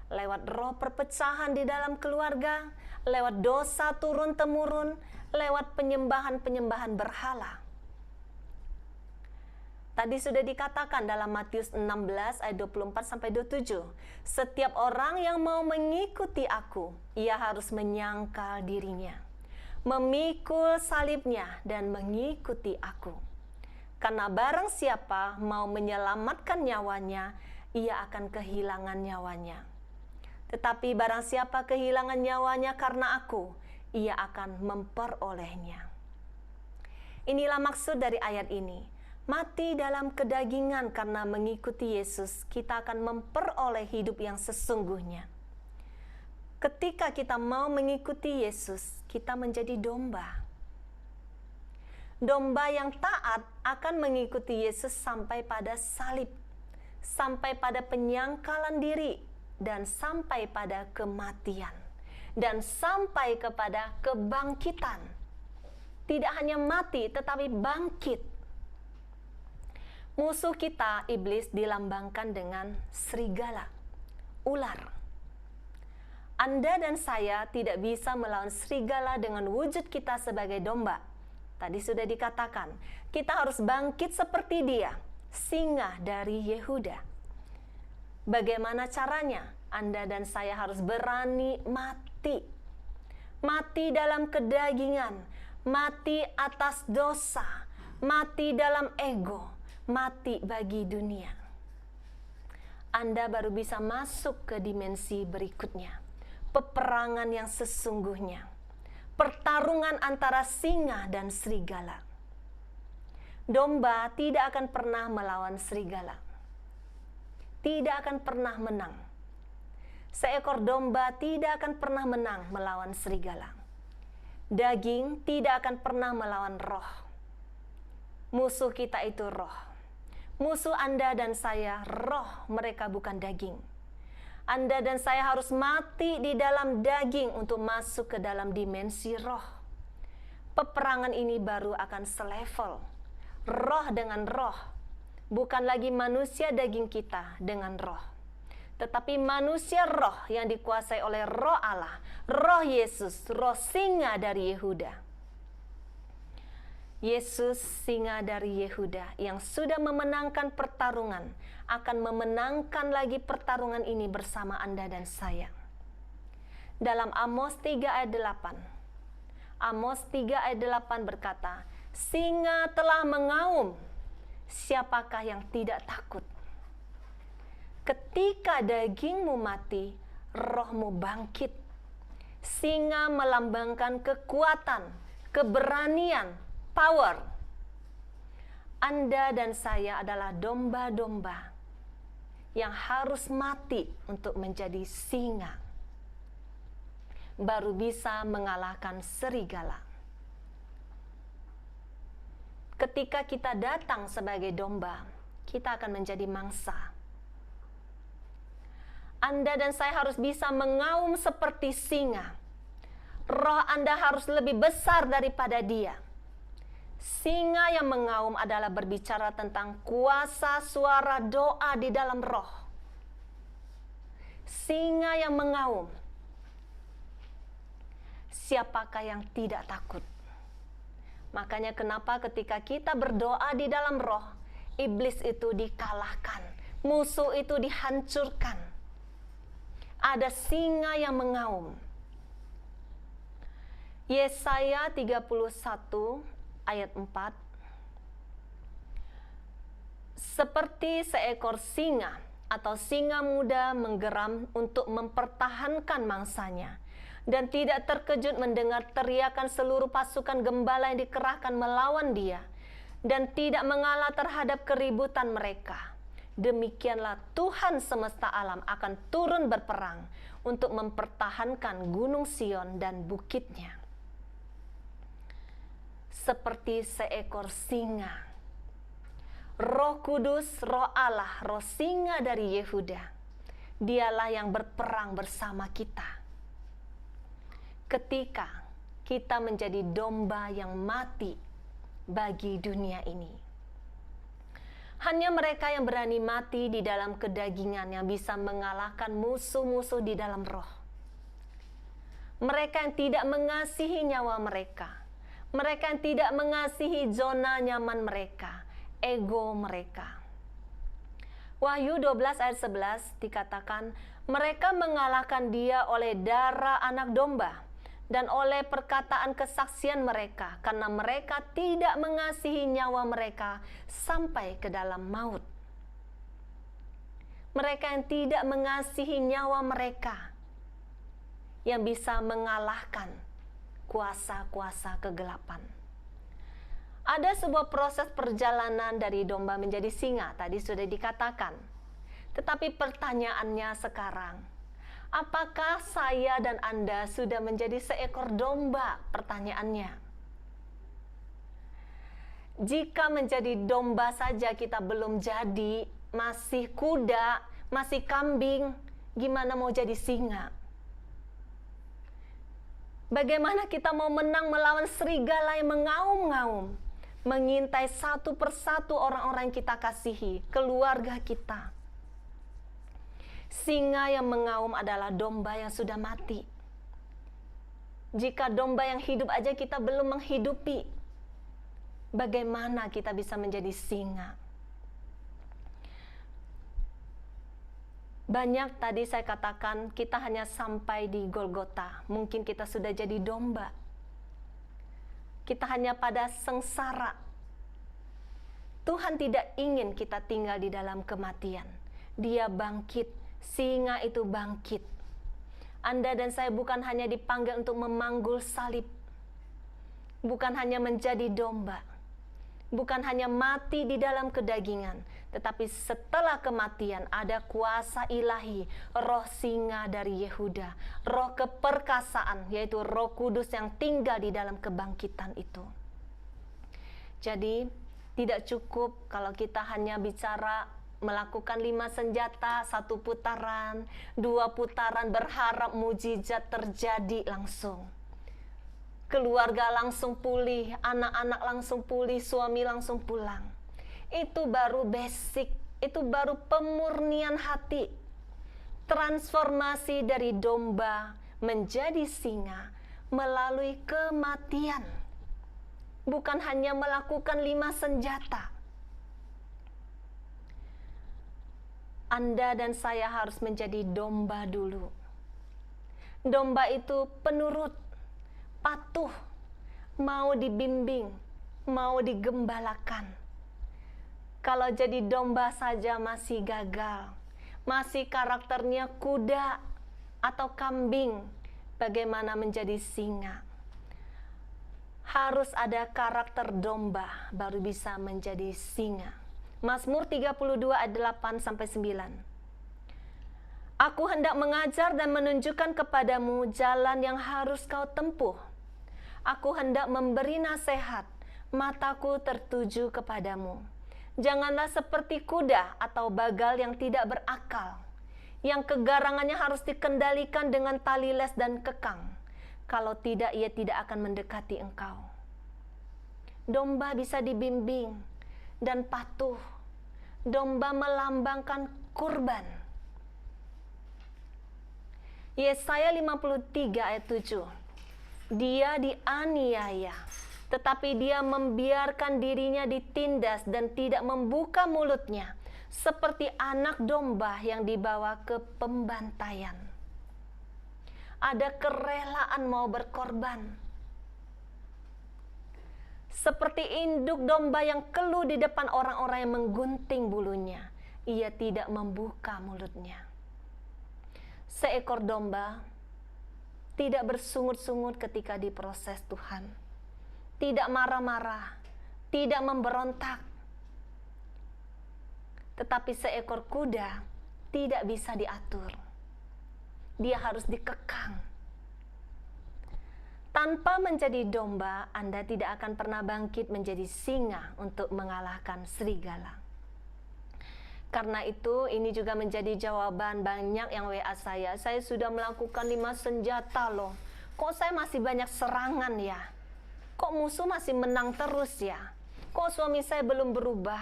lewat roh perpecahan di dalam keluarga, lewat dosa turun-temurun, lewat penyembahan-penyembahan berhala. Tadi sudah dikatakan dalam Matius 16 ayat 24-27, setiap orang yang mau mengikuti aku, ia harus menyangkal dirinya, memikul salibnya dan mengikuti aku. Karena barang siapa mau menyelamatkan nyawanya, ia akan kehilangan nyawanya. Tetapi barang siapa kehilangan nyawanya karena aku, ia akan memperolehnya. Inilah maksud dari ayat ini. Mati dalam kedagingan karena mengikuti Yesus, kita akan memperoleh hidup yang sesungguhnya. Ketika kita mau mengikuti Yesus, kita menjadi domba. Domba yang taat akan mengikuti Yesus sampai pada salib, sampai pada penyangkalan diri, dan sampai pada kematian, dan sampai kepada kebangkitan. Tidak hanya mati, tetapi bangkit. Musuh kita, iblis, dilambangkan dengan serigala, ular. Anda dan saya tidak bisa melawan serigala dengan wujud kita sebagai domba. Tadi sudah dikatakan, kita harus bangkit seperti dia, singa dari Yehuda. Bagaimana caranya? Anda dan saya harus berani mati. Mati dalam kedagingan, mati atas dosa, mati dalam ego, mati bagi dunia. Anda baru bisa masuk ke dimensi berikutnya, peperangan yang sesungguhnya, pertarungan antara singa dan serigala. Domba tidak akan pernah melawan serigala, tidak akan pernah menang. Seekor domba tidak akan pernah menang melawan serigala. Daging tidak akan pernah melawan roh. Musuh kita itu roh. Musuh Anda dan saya, roh, mereka bukan daging. Anda dan saya harus mati di dalam daging untuk masuk ke dalam dimensi roh. Peperangan ini baru akan selevel. Roh dengan roh. Bukan lagi manusia daging kita dengan roh. tetapi manusia roh yang dikuasai oleh roh Allah, roh Yesus, roh singa dari Yehuda. Yesus, singa dari Yehuda yang sudah memenangkan pertarungan, akan memenangkan lagi pertarungan ini bersama Anda dan saya. Dalam Amos 3 ayat 8, Amos 3 ayat 8 berkata, singa telah mengaum, siapakah yang tidak takut? Ketika dagingmu mati, rohmu bangkit. Singa melambangkan kekuatan, keberanian, power. Anda dan saya adalah domba-domba yang harus mati untuk menjadi singa, baru bisa mengalahkan serigala. Ketika kita datang sebagai domba, kita akan menjadi mangsa. Anda dan saya harus bisa mengaum seperti singa. Roh Anda harus lebih besar daripada dia. Singa yang mengaum adalah berbicara tentang kuasa suara doa di dalam roh. Singa yang mengaum. Siapakah yang tidak takut? Makanya kenapa ketika kita berdoa di dalam roh, iblis itu dikalahkan, musuh itu dihancurkan. Ada singa yang mengaum. Yesaya 31 ayat 4. Seperti seekor singa atau singa muda menggeram untuk mempertahankan mangsanya, dan tidak terkejut mendengar teriakan seluruh pasukan gembala yang dikerahkan melawan dia, dan tidak mengalah terhadap keributan mereka. Demikianlah Tuhan semesta alam akan turun berperang untuk mempertahankan gunung Sion dan bukitnya. Seperti seekor singa, Roh Kudus, Roh Allah, Roh singa dari Yehuda, dialah yang berperang bersama kita. Ketika kita menjadi domba yang mati bagi dunia ini. Hanya mereka yang berani mati di dalam kedagingan yang bisa mengalahkan musuh-musuh di dalam roh. Mereka yang tidak mengasihi nyawa mereka. Mereka yang tidak mengasihi zona nyaman mereka, ego mereka. Wahyu 12 ayat 11 dikatakan, mereka mengalahkan dia oleh darah anak domba dan oleh perkataan kesaksian mereka, karena mereka tidak mengasihi nyawa mereka sampai ke dalam maut. Mereka yang tidak mengasihi nyawa mereka yang bisa mengalahkan kuasa-kuasa kegelapan. Ada sebuah proses perjalanan dari domba menjadi singa, tadi sudah dikatakan. Tetapi pertanyaannya sekarang, apakah saya dan Anda sudah menjadi seekor domba? Pertanyaannya. Jika menjadi domba saja kita belum jadi, masih kuda, masih kambing, gimana mau jadi singa? Bagaimana kita mau menang melawan serigala yang mengaum-ngaum, mengintai satu persatu orang-orang yang kita kasihi, keluarga kita. Singa yang mengaum adalah domba yang sudah mati. Jika domba yang hidup aja kita belum menghidupi, bagaimana kita bisa menjadi singa? Banyak tadi saya katakan kita hanya sampai di Golgota. Mungkin kita sudah jadi domba. Kita hanya pada sengsara. Tuhan tidak ingin kita tinggal di dalam kematian. Dia bangkit. Singa itu bangkit. Anda dan saya bukan hanya dipanggil untuk memanggul salib. Bukan hanya menjadi domba. Bukan hanya mati di dalam kedagingan, tetapi setelah kematian ada kuasa ilahi, roh singa dari Yehuda, roh keperkasaan, yaitu Roh Kudus yang tinggal di dalam kebangkitan itu. Jadi tidak cukup kalau kita hanya bicara melakukan 5 senjata, 1 putaran, 2 putaran berharap mujizat terjadi langsung. Keluarga langsung pulih, anak-anak langsung pulih, suami langsung pulang. Itu baru basic, itu baru pemurnian hati. Transformasi dari domba menjadi singa melalui kematian. Bukan hanya melakukan 5 senjata. Anda dan saya harus menjadi domba dulu. Domba itu penurut, patuh, mau dibimbing, mau digembalakan. Kalau jadi domba saja masih gagal, masih karakternya kuda atau kambing, bagaimana menjadi singa? Harus ada karakter domba baru bisa menjadi singa. Mazmur 32 ayat 8-9. Aku hendak mengajar dan menunjukkan kepadamu jalan yang harus kau tempuh. Aku hendak memberi nasihat, mataku tertuju kepadamu. Janganlah seperti kuda atau bagal yang tidak berakal, yang kegarangannya harus dikendalikan dengan tali les dan kekang. Kalau tidak, ia tidak akan mendekati engkau. Domba bisa dibimbing dan patuh. Domba melambangkan kurban. Yesaya 53 ayat 7. Dia dianiaya, tetapi dia membiarkan dirinya ditindas dan tidak membuka mulutnya, seperti anak domba yang dibawa ke pembantaian. Ada kerelaan mau berkorban. Seperti induk domba yang keluh di depan orang-orang yang menggunting bulunya, ia tidak membuka mulutnya. Seekor domba tidak bersungut-sungut ketika diproses Tuhan, tidak marah-marah, tidak memberontak. Tetapi seekor kuda tidak bisa diatur, dia harus dikekang. Tanpa menjadi domba, Anda tidak akan pernah bangkit menjadi singa untuk mengalahkan serigala. Karena itu, ini juga menjadi jawaban banyak yang WA saya. Saya sudah melakukan 5 senjata loh. Kok saya masih banyak serangan ya? Kok musuh masih menang terus ya? Kok suami saya belum berubah?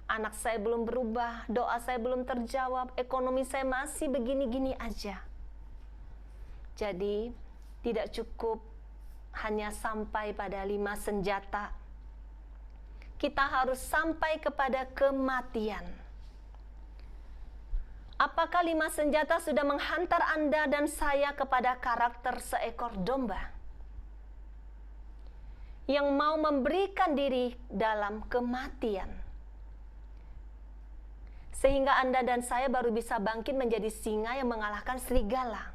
Anak saya belum berubah, doa saya belum terjawab, ekonomi saya masih begini-gini aja. Jadi, tidak cukup hanya sampai pada 5 senjata. Kita harus sampai kepada kematian. Apakah 5 senjata sudah menghantar Anda dan saya kepada karakter seekor domba yang mau memberikan diri dalam kematian, sehingga Anda dan saya baru bisa bangkit menjadi singa yang mengalahkan serigala,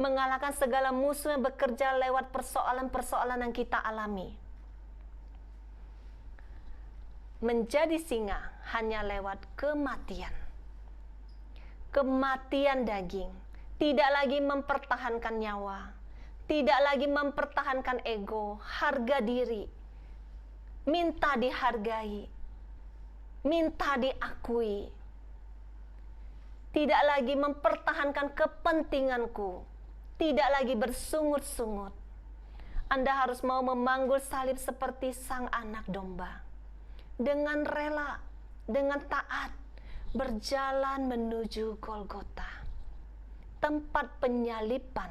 mengalahkan segala musuh yang bekerja lewat persoalan-persoalan yang kita alami. Menjadi singa hanya lewat kematian. Kematian daging, tidak lagi mempertahankan nyawa, tidak lagi mempertahankan ego, harga diri, minta dihargai, minta diakui, tidak lagi mempertahankan kepentinganku, tidak lagi bersungut-sungut. Anda harus mau memanggul salib seperti sang anak domba, dengan rela, dengan taat, berjalan menuju Golgota, tempat penyalipan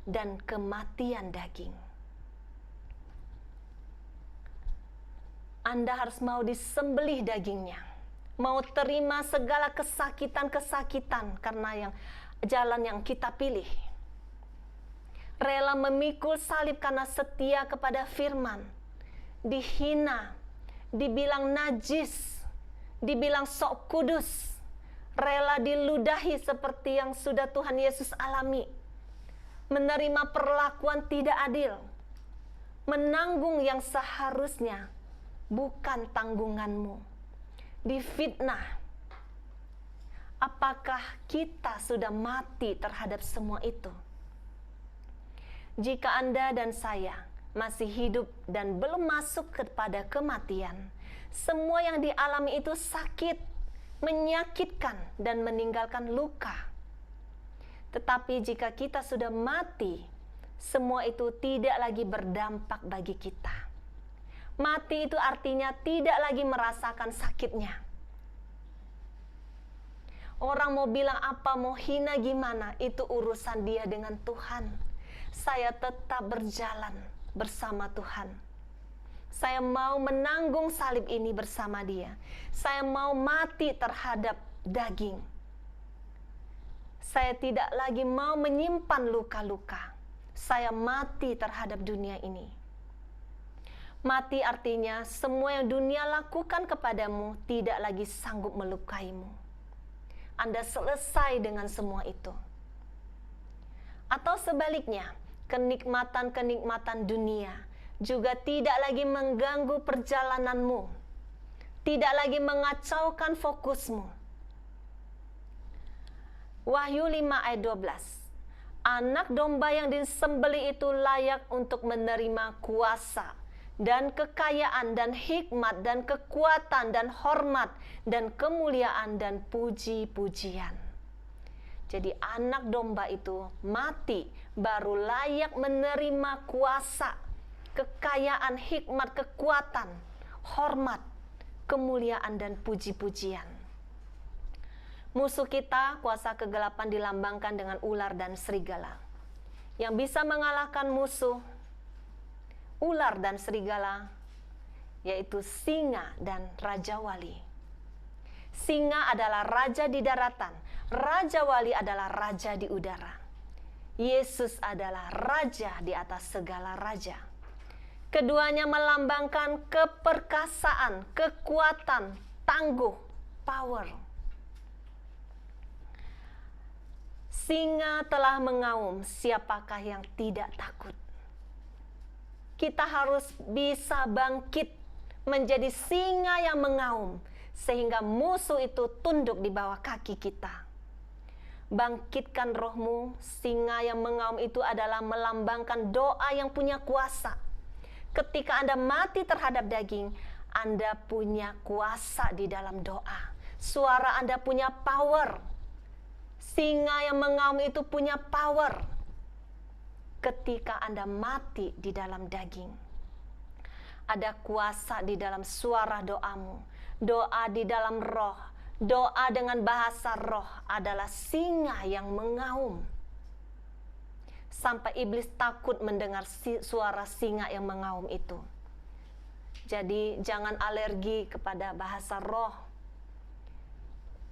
dan kematian daging. Anda harus mau disembelih dagingnya, mau terima segala kesakitan-kesakitan karena yang jalan yang kita pilih. Rela memikul salib karena setia kepada firman, dihina, dibilang najis, dibilang sok kudus, rela diludahi seperti yang sudah Tuhan Yesus alami, menerima perlakuan tidak adil, menanggung yang seharusnya bukan tanggunganmu, difitnah. Apakah kita sudah mati terhadap semua itu? Jika Anda dan saya masih hidup dan belum masuk kepada kematian, semua yang dialami itu sakit, menyakitkan, dan meninggalkan luka. Tetapi jika kita sudah mati, semua itu tidak lagi berdampak bagi kita. Mati itu artinya tidak lagi merasakan sakitnya. Orang mau bilang apa, mau hina gimana, itu urusan dia dengan Tuhan. Saya tetap berjalan bersama Tuhan. Saya mau menanggung salib ini bersama dia. Saya mau mati terhadap daging. Saya tidak lagi mau menyimpan luka-luka. Saya mati terhadap dunia ini. Mati artinya semua yang dunia lakukan kepadamu tidak lagi sanggup melukaimu. Anda selesai dengan semua itu. Atau sebaliknya, kenikmatan-kenikmatan dunia juga tidak lagi mengganggu perjalananmu, tidak lagi mengacaukan fokusmu. Wahyu 5 ayat 12. Anak domba yang disembelih itu layak untuk menerima kuasa dan kekayaan dan hikmat dan kekuatan dan hormat dan kemuliaan dan puji-pujian. Jadi anak domba itu mati baru layak menerima kuasa, kekayaan, hikmat, kekuatan, hormat, kemuliaan dan puji-pujian. Musuh kita, kuasa kegelapan, dilambangkan dengan ular dan serigala. Yang bisa mengalahkan musuh ular dan serigala yaitu singa dan raja wali. Singa adalah raja di daratan, raja wali adalah raja di udara. Yesus adalah raja di atas segala raja. Keduanya melambangkan keperkasaan, kekuatan, tangguh, power. Singa telah mengaum, siapakah yang tidak takut? Kita harus bisa bangkit menjadi singa yang mengaum, sehingga musuh itu tunduk di bawah kaki kita. Bangkitkan rohmu. Singa yang mengaum itu adalah melambangkan doa yang punya kuasa. Ketika Anda mati terhadap daging, Anda punya kuasa di dalam doa. Suara Anda punya power. Singa yang mengaum itu punya power ketika Anda mati di dalam daging. Ada kuasa di dalam suara doamu. Doa di dalam roh, doa dengan bahasa roh adalah singa yang mengaum. Sampai iblis takut mendengar suara singa yang mengaum itu. Jadi jangan alergi kepada bahasa roh.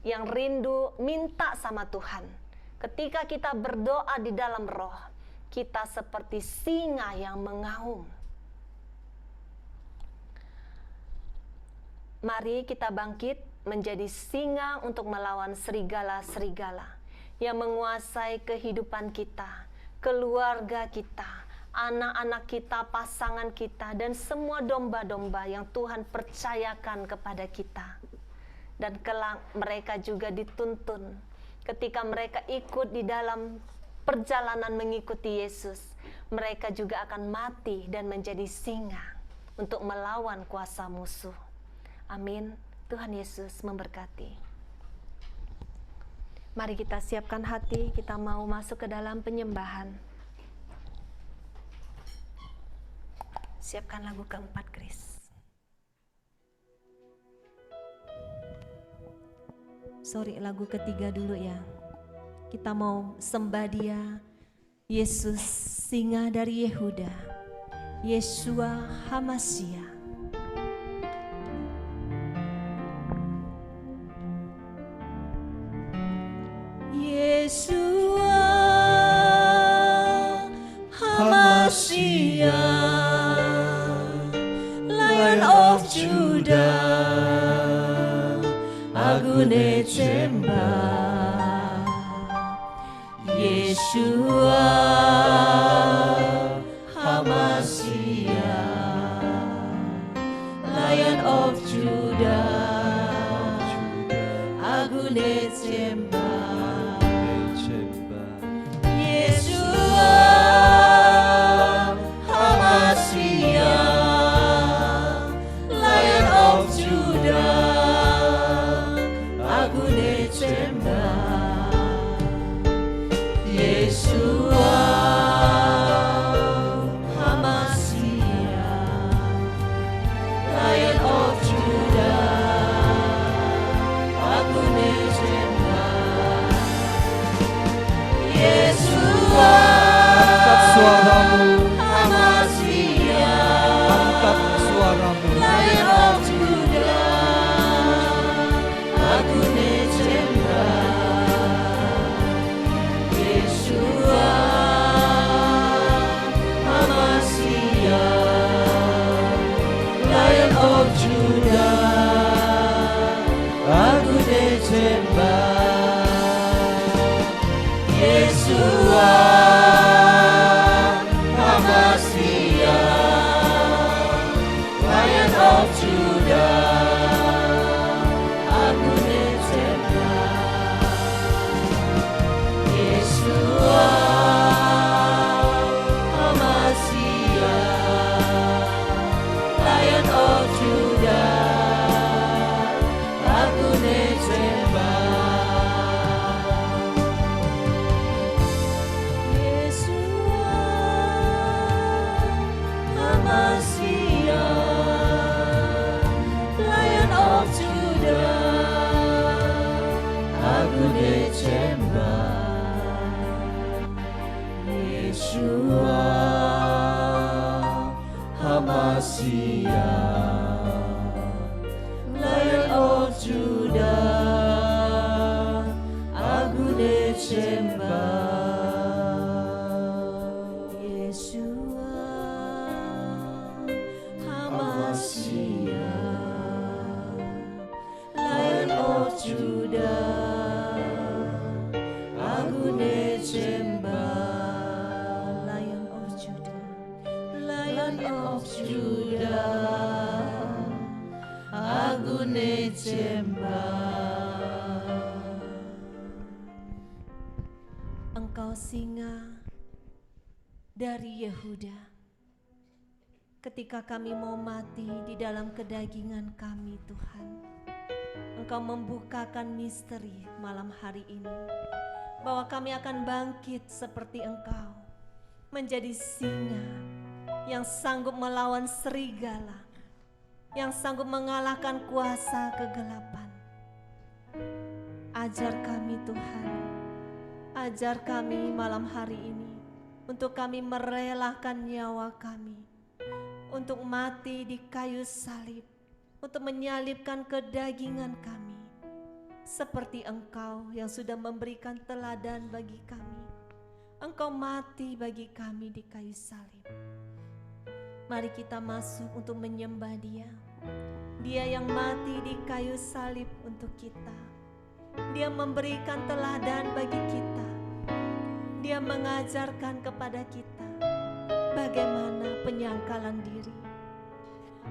Yang rindu minta sama Tuhan. Ketika kita berdoa di dalam roh, kita seperti singa yang mengaum. Mari kita bangkit menjadi singa untuk melawan serigala-serigala yang menguasai kehidupan kita, keluarga kita, anak-anak kita, pasangan kita, dan semua domba-domba yang Tuhan percayakan kepada kita. Dan kelak mereka juga dituntun ketika mereka ikut di dalam perjalanan mengikuti Yesus. Mereka juga akan mati dan menjadi singa untuk melawan kuasa musuh. Amin. Tuhan Yesus memberkati. Mari kita siapkan hati, kita mau masuk ke dalam penyembahan. Siapkan lagu keempat, Chris. Lagu ketiga dulu ya. Kita mau sembah dia, Yesus singa dari Yehuda, Yeshua Hamashiach. Yeshua Hamashiach, Lion of Judah, Agune Tsemba, Yeshua Hamashiach, Lion of Judah, Agune Tsemba, Yeshua Hamashiach, Lion of Judah, Agune Tsemba, Yeshua suaramu, Amasia, angkat suaramu. Lion of Judah, aku menyembah Yeshua, Amasia, Lion of Judah, aku menyembah Yeshua, Amasia, Lion of Judah, aku menyembah Yeshua, Amasia, Lion of Judah, aku menyembah Yeshua, Amasia, Lion of Judah, aku menyembah Yeshua, Amasia, Lion of Judah, aku menyembah Yeshua, Amasia, Lion of Judah, aku menyembah Lion of Judah, Lion of Judah, aku menyembah. Engkau singa dari Yehuda. Ketika kami mau mati di dalam kedagingan kami, Tuhan, Engkau membukakan misteri malam hari ini, bahwa kami akan bangkit seperti Engkau, menjadi singa yang sanggup melawan serigala, yang sanggup mengalahkan kuasa kegelapan. Ajar kami Tuhan, ajar kami malam hari ini, untuk kami merelakan nyawa kami, untuk mati di kayu salib, untuk menyalibkan kedagingan kami, seperti Engkau yang sudah memberikan teladan bagi kami. Engkau mati bagi kami di kayu salib. Mari kita masuk untuk menyembah Dia. Dia yang mati di kayu salib untuk kita. Dia memberikan teladan bagi kita. Dia mengajarkan kepada kita bagaimana penyangkalan diri,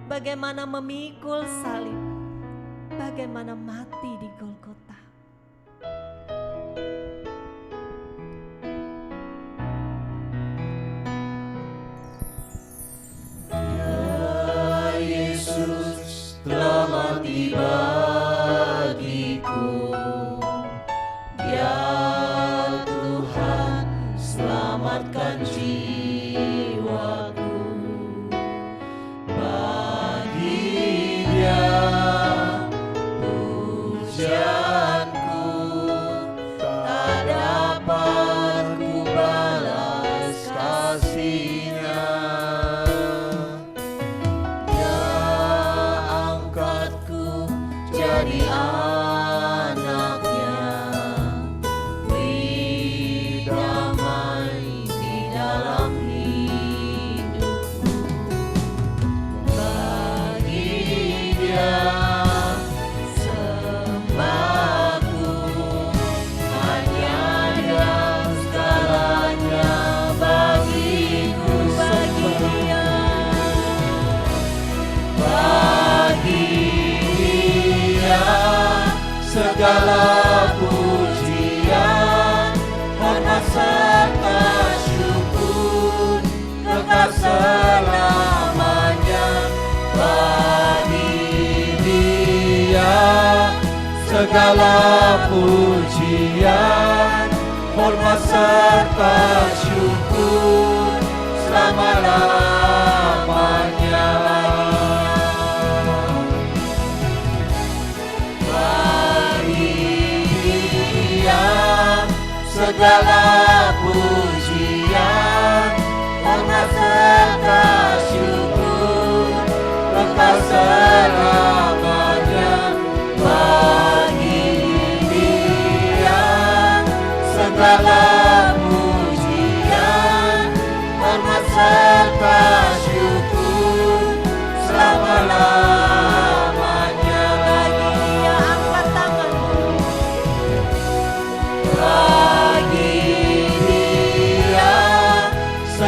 bagaimana memikul salib, bagaimana mati di Golgota. Yesus telah mati bagiku, Dia Tuhan selamatkan jiwaku. Bagi Dia pujianku tak dapat ku balas kasih-Nya. Jadi anaknya, beri damai di dalam hidupku. Bagi Dia sembahku, hanya Dia segalanya bagiku. Bagi Dia, segala pujian, hormat serta syukur, kekal selamanya. Bagi Dia segala pujian, hormat serta syukur, selama-lamanya. Segala pujian,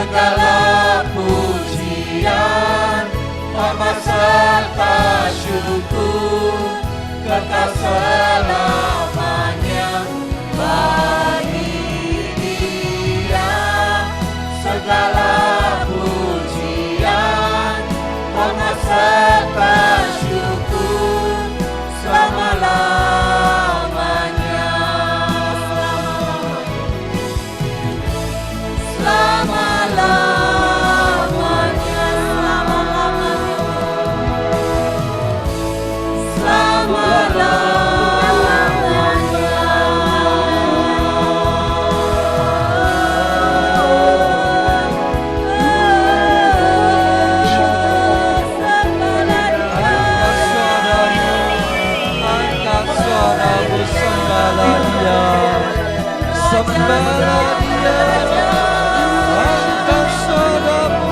segala pujian, hormat serta syukur, kekal selamanya bagi Dia. Segala pujian, hormat serta syukur, selama-lamanya. Selama-lamanya, Angkat suaramu, sembahlah Dia, sembahlah Dia. Angkat suaramu,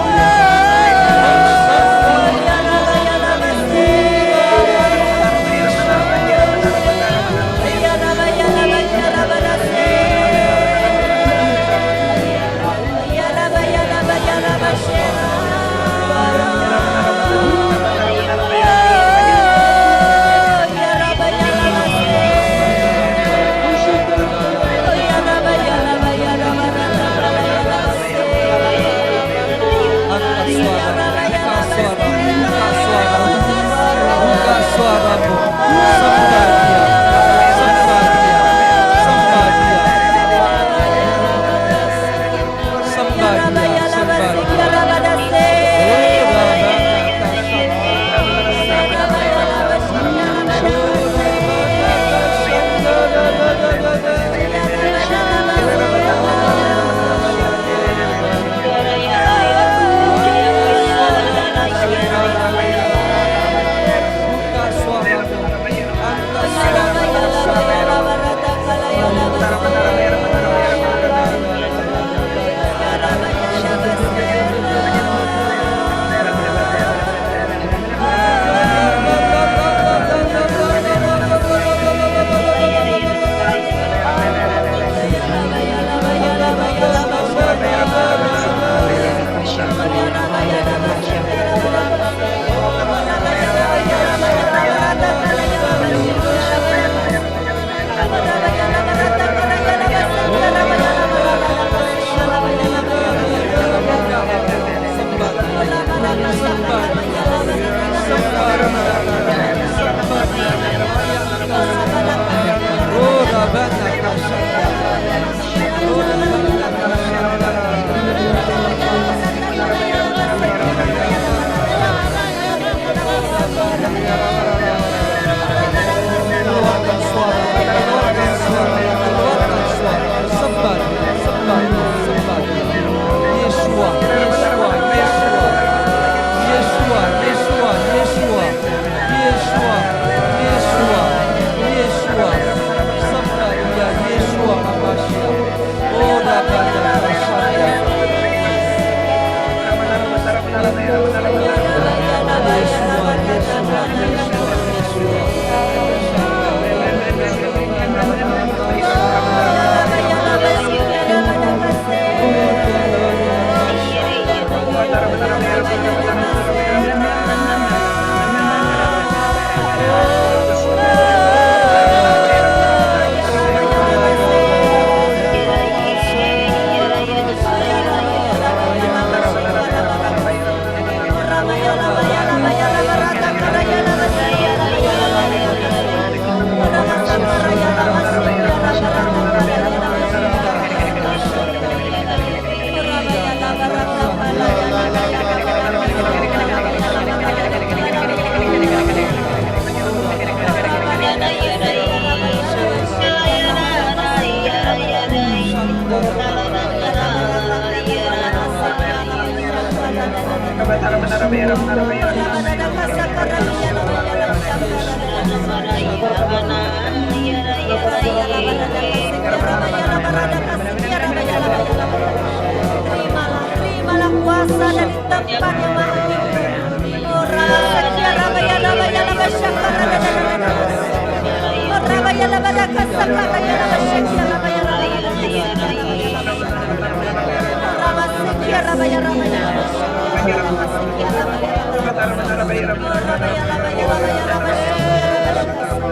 Terimalah kuasa dari tempat yang maha tinggi. Rama sikia raba ya raba ya raba sikia raba sikia raba ya raba ya raba raba ya raba ya raba ya raba sikia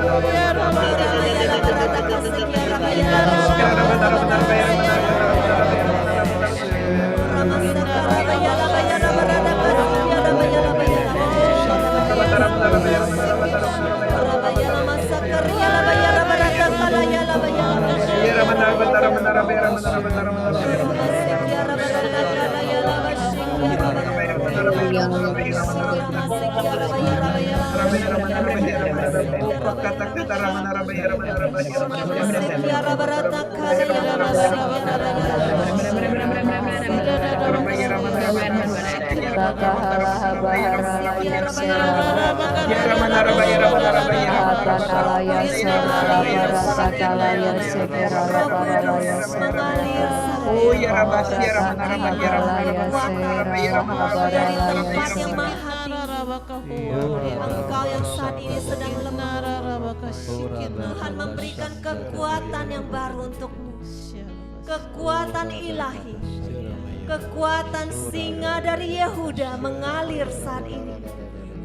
raba ya raba rata kasikia raba ya raba rama saka raba ya raba ya raba rata kasikia raba ya raba ya raba ya lama saka ya raba ya raba rata kala ya raba ya raba sikia raba rata kala ya raba sikia tempat yang maha tinggi. Engkau yang saat ini sedang lemah, Tuhan memberikan kekuatan yang baru untukmu, kekuatan ilahi, kekuatan singa dari Yehuda mengalir saat ini.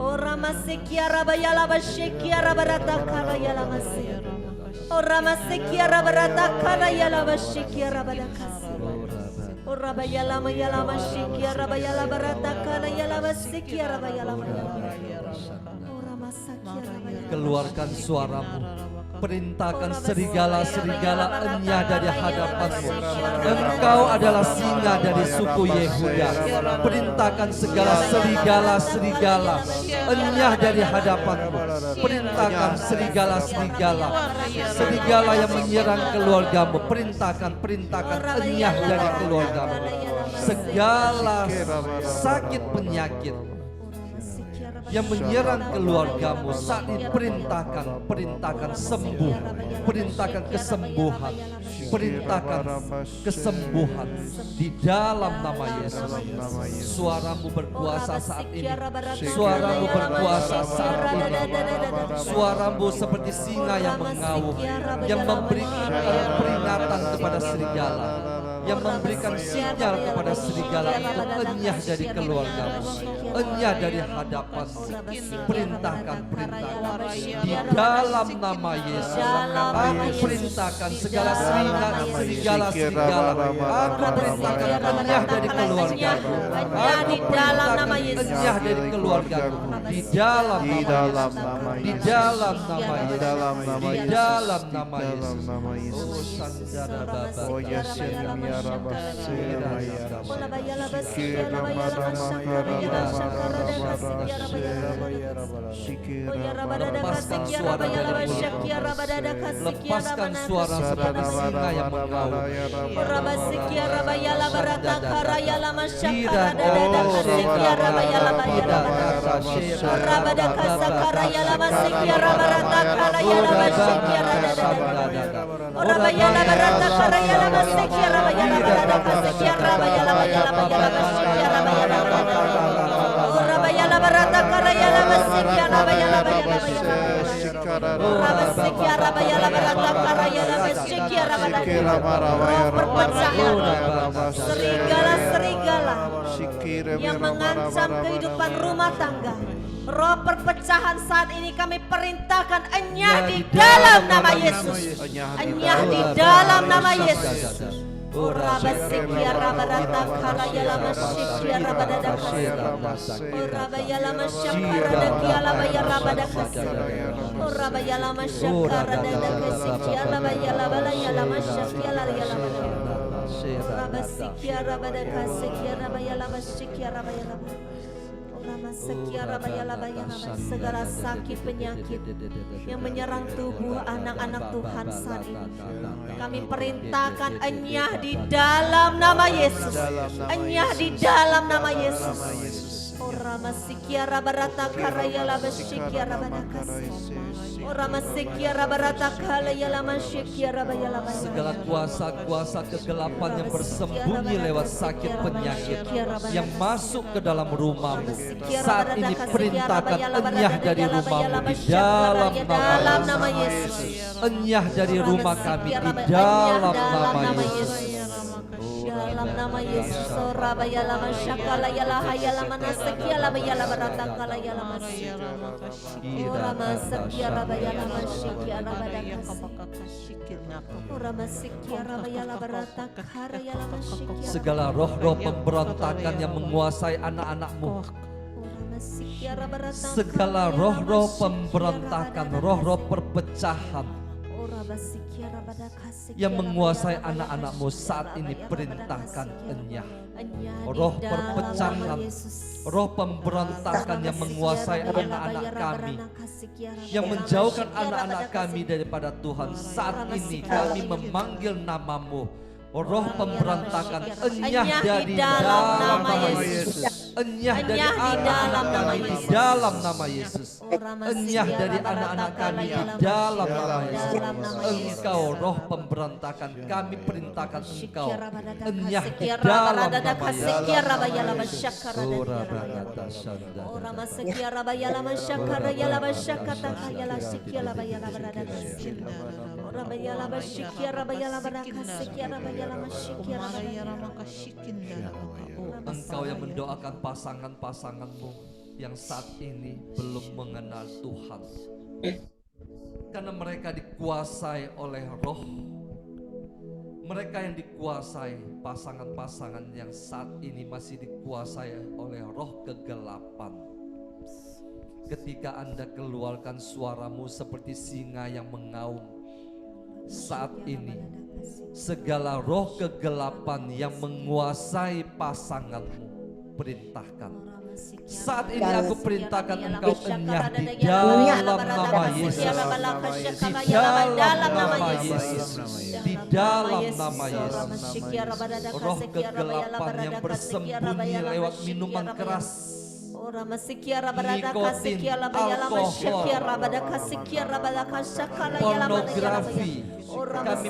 Ora masikia rabaya laba shikia rabarata kala yala masih. Ora masikia rabarata kala yala bashikia rabada kasih. Ora bayala mayala mashikia rabayala barata kala yala basikia rabayala mayala. Ora masakia rabayala. Keluarkan suaramu, perintahkan serigala-serigala enyah dari hadapanmu. Engkau adalah singa dari suku Yehuda. Perintahkan segala serigala-serigala enyah dari hadapanmu. Perintahkan serigala-serigala, serigala yang menyerang keluargamu. Perintahkan enyah dari keluargamu. Segala sakit penyakit yang menyerang keluargamu saat ini perintahkan sembuh, perintahkan kesembuhan, perintahkan kesembuhan di dalam nama Yesus. Suaramu berkuasa saat ini, suaramu berkuasa saat ini. Suaramu seperti singa yang mengaum, yang memberikan peringatan kepada serigala, yang memberikan sinyal kepada serigala itu enyah dari keluargamu, enyah dari hadapanmu. Perintahkan di dalam nama Yesus. Aku perintahkan segala serigala, aku perintahkan enyah dari keluargamu. Aku perintahkan enyah dari keluargamu di dalam nama Yesus, di dalam nama Yesus, di dalam nama Yesus. Oh Sandara Baba, oh Yesus. Lepaskan suara dari mulutmu. Lepaskan suara seperti singa yang mengaum. Serigala-serigala yang mengancam kehidupan rumah tangga, roh perpecahan saat ini kami perintahkan enyah di dalam nama Yesus, enyah di dalam nama Yesus. Urabasikia rabarata kala yala mashikia rabadada kasi. Urabayala masyakara dakiala bayala badakasi. Urabayala masyakara dadakiala bayala balayala masyakiala yala badakasi. Urabasikia rabadakasi kiara bayala mashikia rabayala. Segala sakit penyakit yang menyerang tubuh anak-anak Tuhan saat ini kami perintahkan enyah di dalam nama Yesus, enyah di dalam nama Yesus. Ora masikia rabarata karaya la basikia rabadakasi. Ora masikia rabarata karaya la masikia rabayala. Segala kuasa-kuasa kegelapan yang bersembunyi lewat sakit penyakit yang masuk ke dalam rumahmu saat ini perintahkan enyah dari rumahmu di dalam nama Yesus. Enyah dari rumah kami di dalam nama Yesus. dalam nama Yesus. Rabayala masyakala yala hayala manasekiala bayala baratakala yala masya. Ora masekia rabayala masyikia rabadakasi. Ora masekia rabayala baratakara yala masyikia. Segala roh-roh pemberontakan yang menguasai anak-anakmu, segala roh-roh pemberontakan, roh-roh perpecahan yang menguasai anak-anakmu saat ini, perintahkan enyah. Roh perpecahan, roh pemberontakan yang menguasai anak-anak kami, yang menjauhkan anak-anak kami daripada Tuhan, saat ini kami memanggil namamu. Roh pemberontakan, enyah dari dalam nama Yesus. Enyah dari anak-anak kami di dalam nama Yesus. Enyah dari anak-anak kami di dalam nama Yesus. Engkau roh pemberontakan, kami perintahkan engkau enyah di dalam nama Yesus. Engkau yang mendoakan pasangan-pasanganmu yang saat ini belum mengenal Tuhan, karena mereka dikuasai oleh roh. Mereka yang dikuasai, pasangan-pasangan yang saat ini masih dikuasai oleh roh kegelapan. Ketika Anda keluarkan suaramu seperti singa yang mengaum, saat ini segala roh kegelapan yang menguasai pasanganmu, perintahkan. Saat ini aku perintahkan engkau enyah di dalam nama Yesus. Di dalam nama Yesus. Di dalam nama Yesus. Roh kegelapan yang bersembunyi lewat minuman keras, nikotin, alkohol, pornografi, kami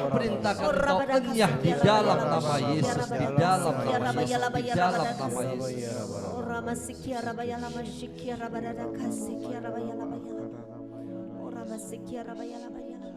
perintahkan engkau enyah di dalam nama Yesus, di dalam nama Yesus, di dalam nama Yesus.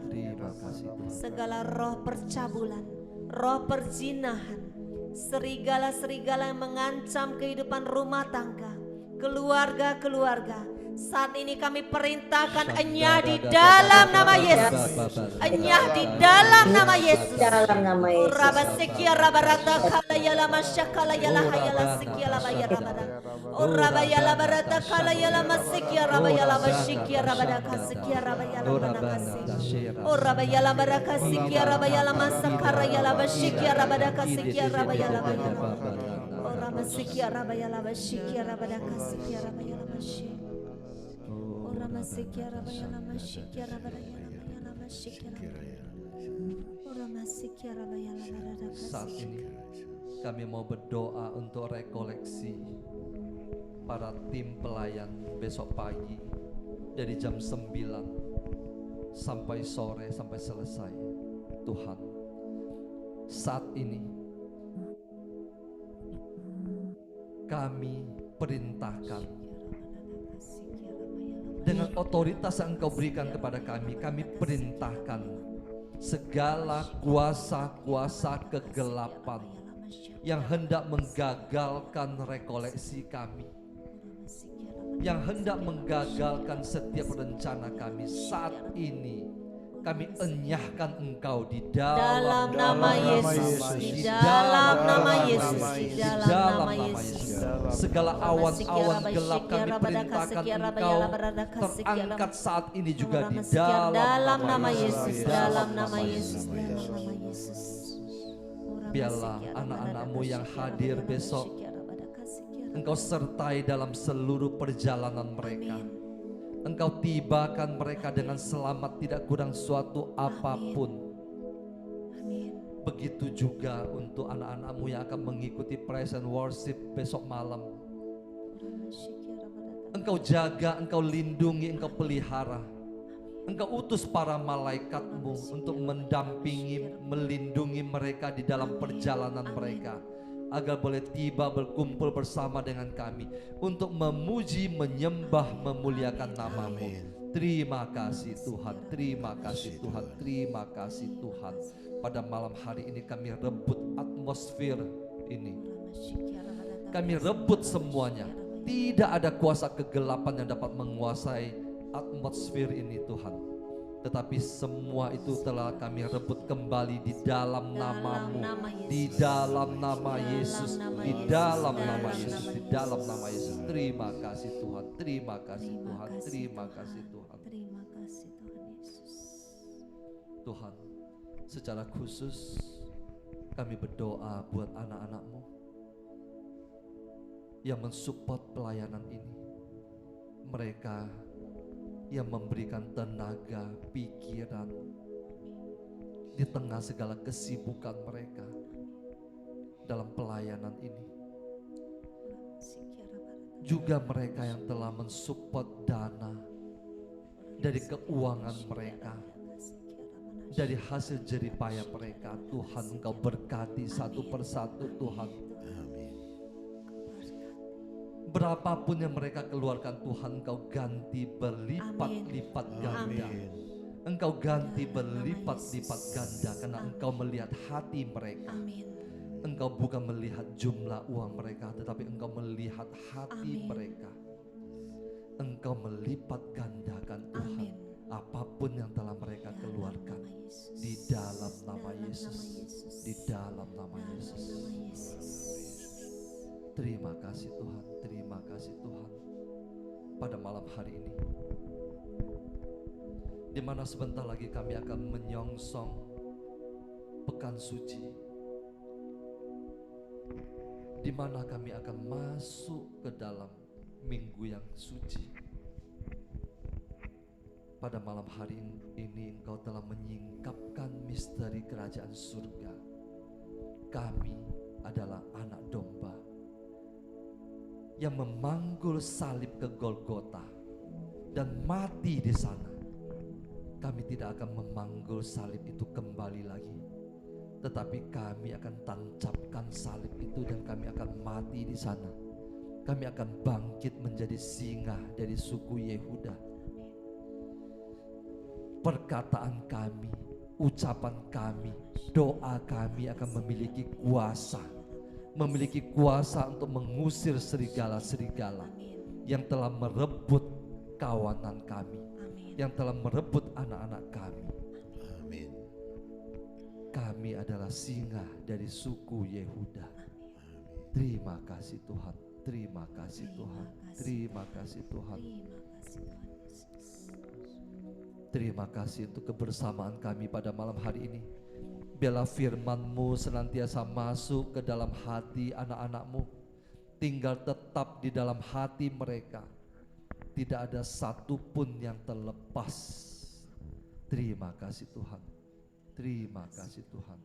Terima kasih. Segala roh percabulan, roh perzinahan, serigala-serigala yang mengancam kehidupan rumah tangga, keluarga-keluarga, saat ini kami perintahkan enyah di dalam nama Yesus. Enyah di dalam nama Yesus. Dalam nama Yesus. Rabasekia rabarata kala yala masyakala yala hayala sekia labaya rabada. Rabayala barata kala yala masekia rabayala bashikia rabada kasekia rabayala manakasi. Rabayala baraka sekia rabayala masakara yala bashikia rabada kasekia rabayala bayala. Ramasekia rabayala bashikia rabada kasekia rabayala bashikia. Saat ini kami mau berdoa untuk rekoleksi para tim pelayan besok pagi dari jam 9 sampai sore, sampai selesai. Tuhan, saat ini kami perintahkan dengan otoritas yang Engkau berikan kepada kami perintahkan segala kuasa-kuasa kegelapan yang hendak menggagalkan rekoleksi kami, yang hendak menggagalkan setiap rencana kami, saat ini kami enyahkan Engkau di dalam nama Yesus, di dalam nama Yesus, di dalam nama Yesus. Segala awan-awan gelap kami perintahkan Engkau terangkat saat ini juga di dalam nama Yesus, dalam nama Yesus, dalam nama Yesus. Biarlah anak-anak-Mu yang hadir besok Engkau sertai dalam seluruh perjalanan mereka. Engkau tibakan mereka dengan selamat, tidak kurang suatu apapun. Begitu juga untuk anak-anak-Mu yang akan mengikuti praise and worship besok malam. Engkau jaga, Engkau lindungi, Engkau pelihara. Engkau utus para malaikat-Mu untuk mendampingi, melindungi mereka di dalam perjalanan mereka, agar boleh tiba berkumpul bersama dengan kami untuk memuji, menyembah, memuliakan nama-Mu. Terima kasih Tuhan, terima kasih Tuhan, terima kasih Tuhan. Pada malam hari ini kami rebut atmosfer ini. Kami rebut semuanya. Tidak ada kuasa kegelapan yang dapat menguasai atmosfer ini Tuhan. Tetapi semua itu telah kami rebut kembali di dalam nama-Mu, di dalam nama Yesus, di dalam nama Yesus, di dalam nama Yesus. Terima kasih Tuhan, terima kasih Tuhan, terima kasih Tuhan. Terima kasih Tuhan Yesus. Tuhan, secara khusus kami berdoa buat anak-anak-Mu yang mensupport pelayanan ini. Mereka yang memberikan tenaga, pikiran di tengah segala kesibukan mereka dalam pelayanan ini. Juga mereka yang telah mensupport dana dari keuangan mereka, dari hasil jeripaya mereka. Tuhan, Engkau berkati satu persatu Tuhan. Berapapun yang mereka keluarkan Tuhan, Engkau ganti berlipat-lipat ganda. Engkau ganti berlipat-lipat ganda karena Engkau melihat hati mereka. Engkau bukan melihat jumlah uang mereka, tetapi Engkau melihat hati mereka. Engkau melipat gandakan Tuhan apapun yang telah mereka keluarkan di dalam nama Yesus, di dalam nama Yesus. Terima kasih Tuhan, terima kasih Tuhan. Pada malam hari ini, di mana sebentar lagi kami akan menyongsong pekan suci, di mana kami akan masuk ke dalam minggu yang suci. Pada malam hari ini Engkau telah menyingkapkan misteri kerajaan surga. Kami adalah anak domba yang memanggul salib ke Golgota dan mati di sana. Kami tidak akan memanggul salib itu kembali lagi, tetapi kami akan tancapkan salib itu dan kami akan mati di sana. Kami akan bangkit menjadi singa dari suku Yehuda. Perkataan kami, ucapan kami, doa kami akan memiliki kuasa, memiliki kuasa untuk mengusir serigala-serigala yang telah merebut kawanan kami, yang telah merebut anak-anak kami. Amin. Kami adalah singa dari suku Yehuda. Terima kasih Tuhan, terima kasih Tuhan, terima kasih Tuhan. Terima kasih untuk kebersamaan kami pada malam hari ini. Biarlah firman-Mu senantiasa masuk ke dalam hati anak-anak-Mu, tinggal tetap di dalam hati mereka. Tidak ada satupun yang terlepas. Terima kasih Tuhan, terima kasih Tuhan.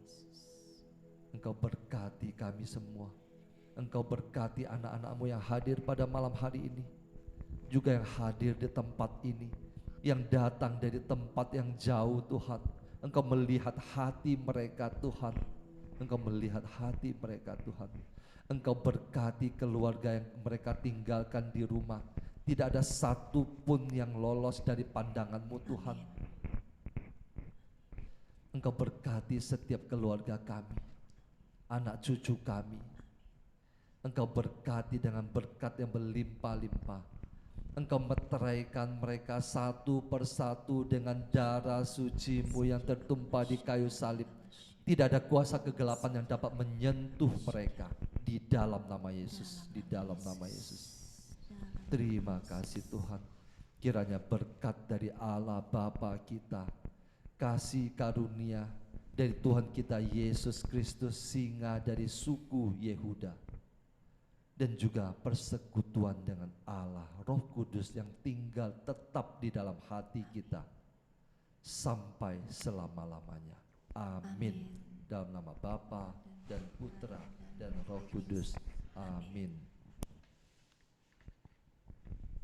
Engkau berkati kami semua. Engkau berkati anak-anak-Mu yang hadir pada malam hari ini, juga yang hadir di tempat ini, yang datang dari tempat yang jauh Tuhan. Engkau melihat hati mereka Tuhan. Engkau melihat hati mereka Tuhan. Engkau berkati keluarga yang mereka tinggalkan di rumah. Tidak ada satu pun yang lolos dari pandangan-Mu Tuhan. Engkau berkati setiap keluarga kami, anak cucu kami. Engkau berkati dengan berkat yang berlimpah-limpah. Engkau meteraikan mereka satu persatu dengan darah suci-Mu yang tertumpah di kayu salib. Tidak ada kuasa kegelapan yang dapat menyentuh mereka. Di dalam nama Yesus, di dalam nama Yesus. Terima kasih Tuhan. Kiranya berkat dari Allah Bapa kita, kasih karunia dari Tuhan kita Yesus Kristus, singa dari suku Yehuda, dan juga persekutuan dengan Allah Roh Kudus yang tinggal tetap di dalam hati kita sampai selama-lamanya. Amin. Dalam nama Bapa dan Putra dan Roh Kudus. Amin.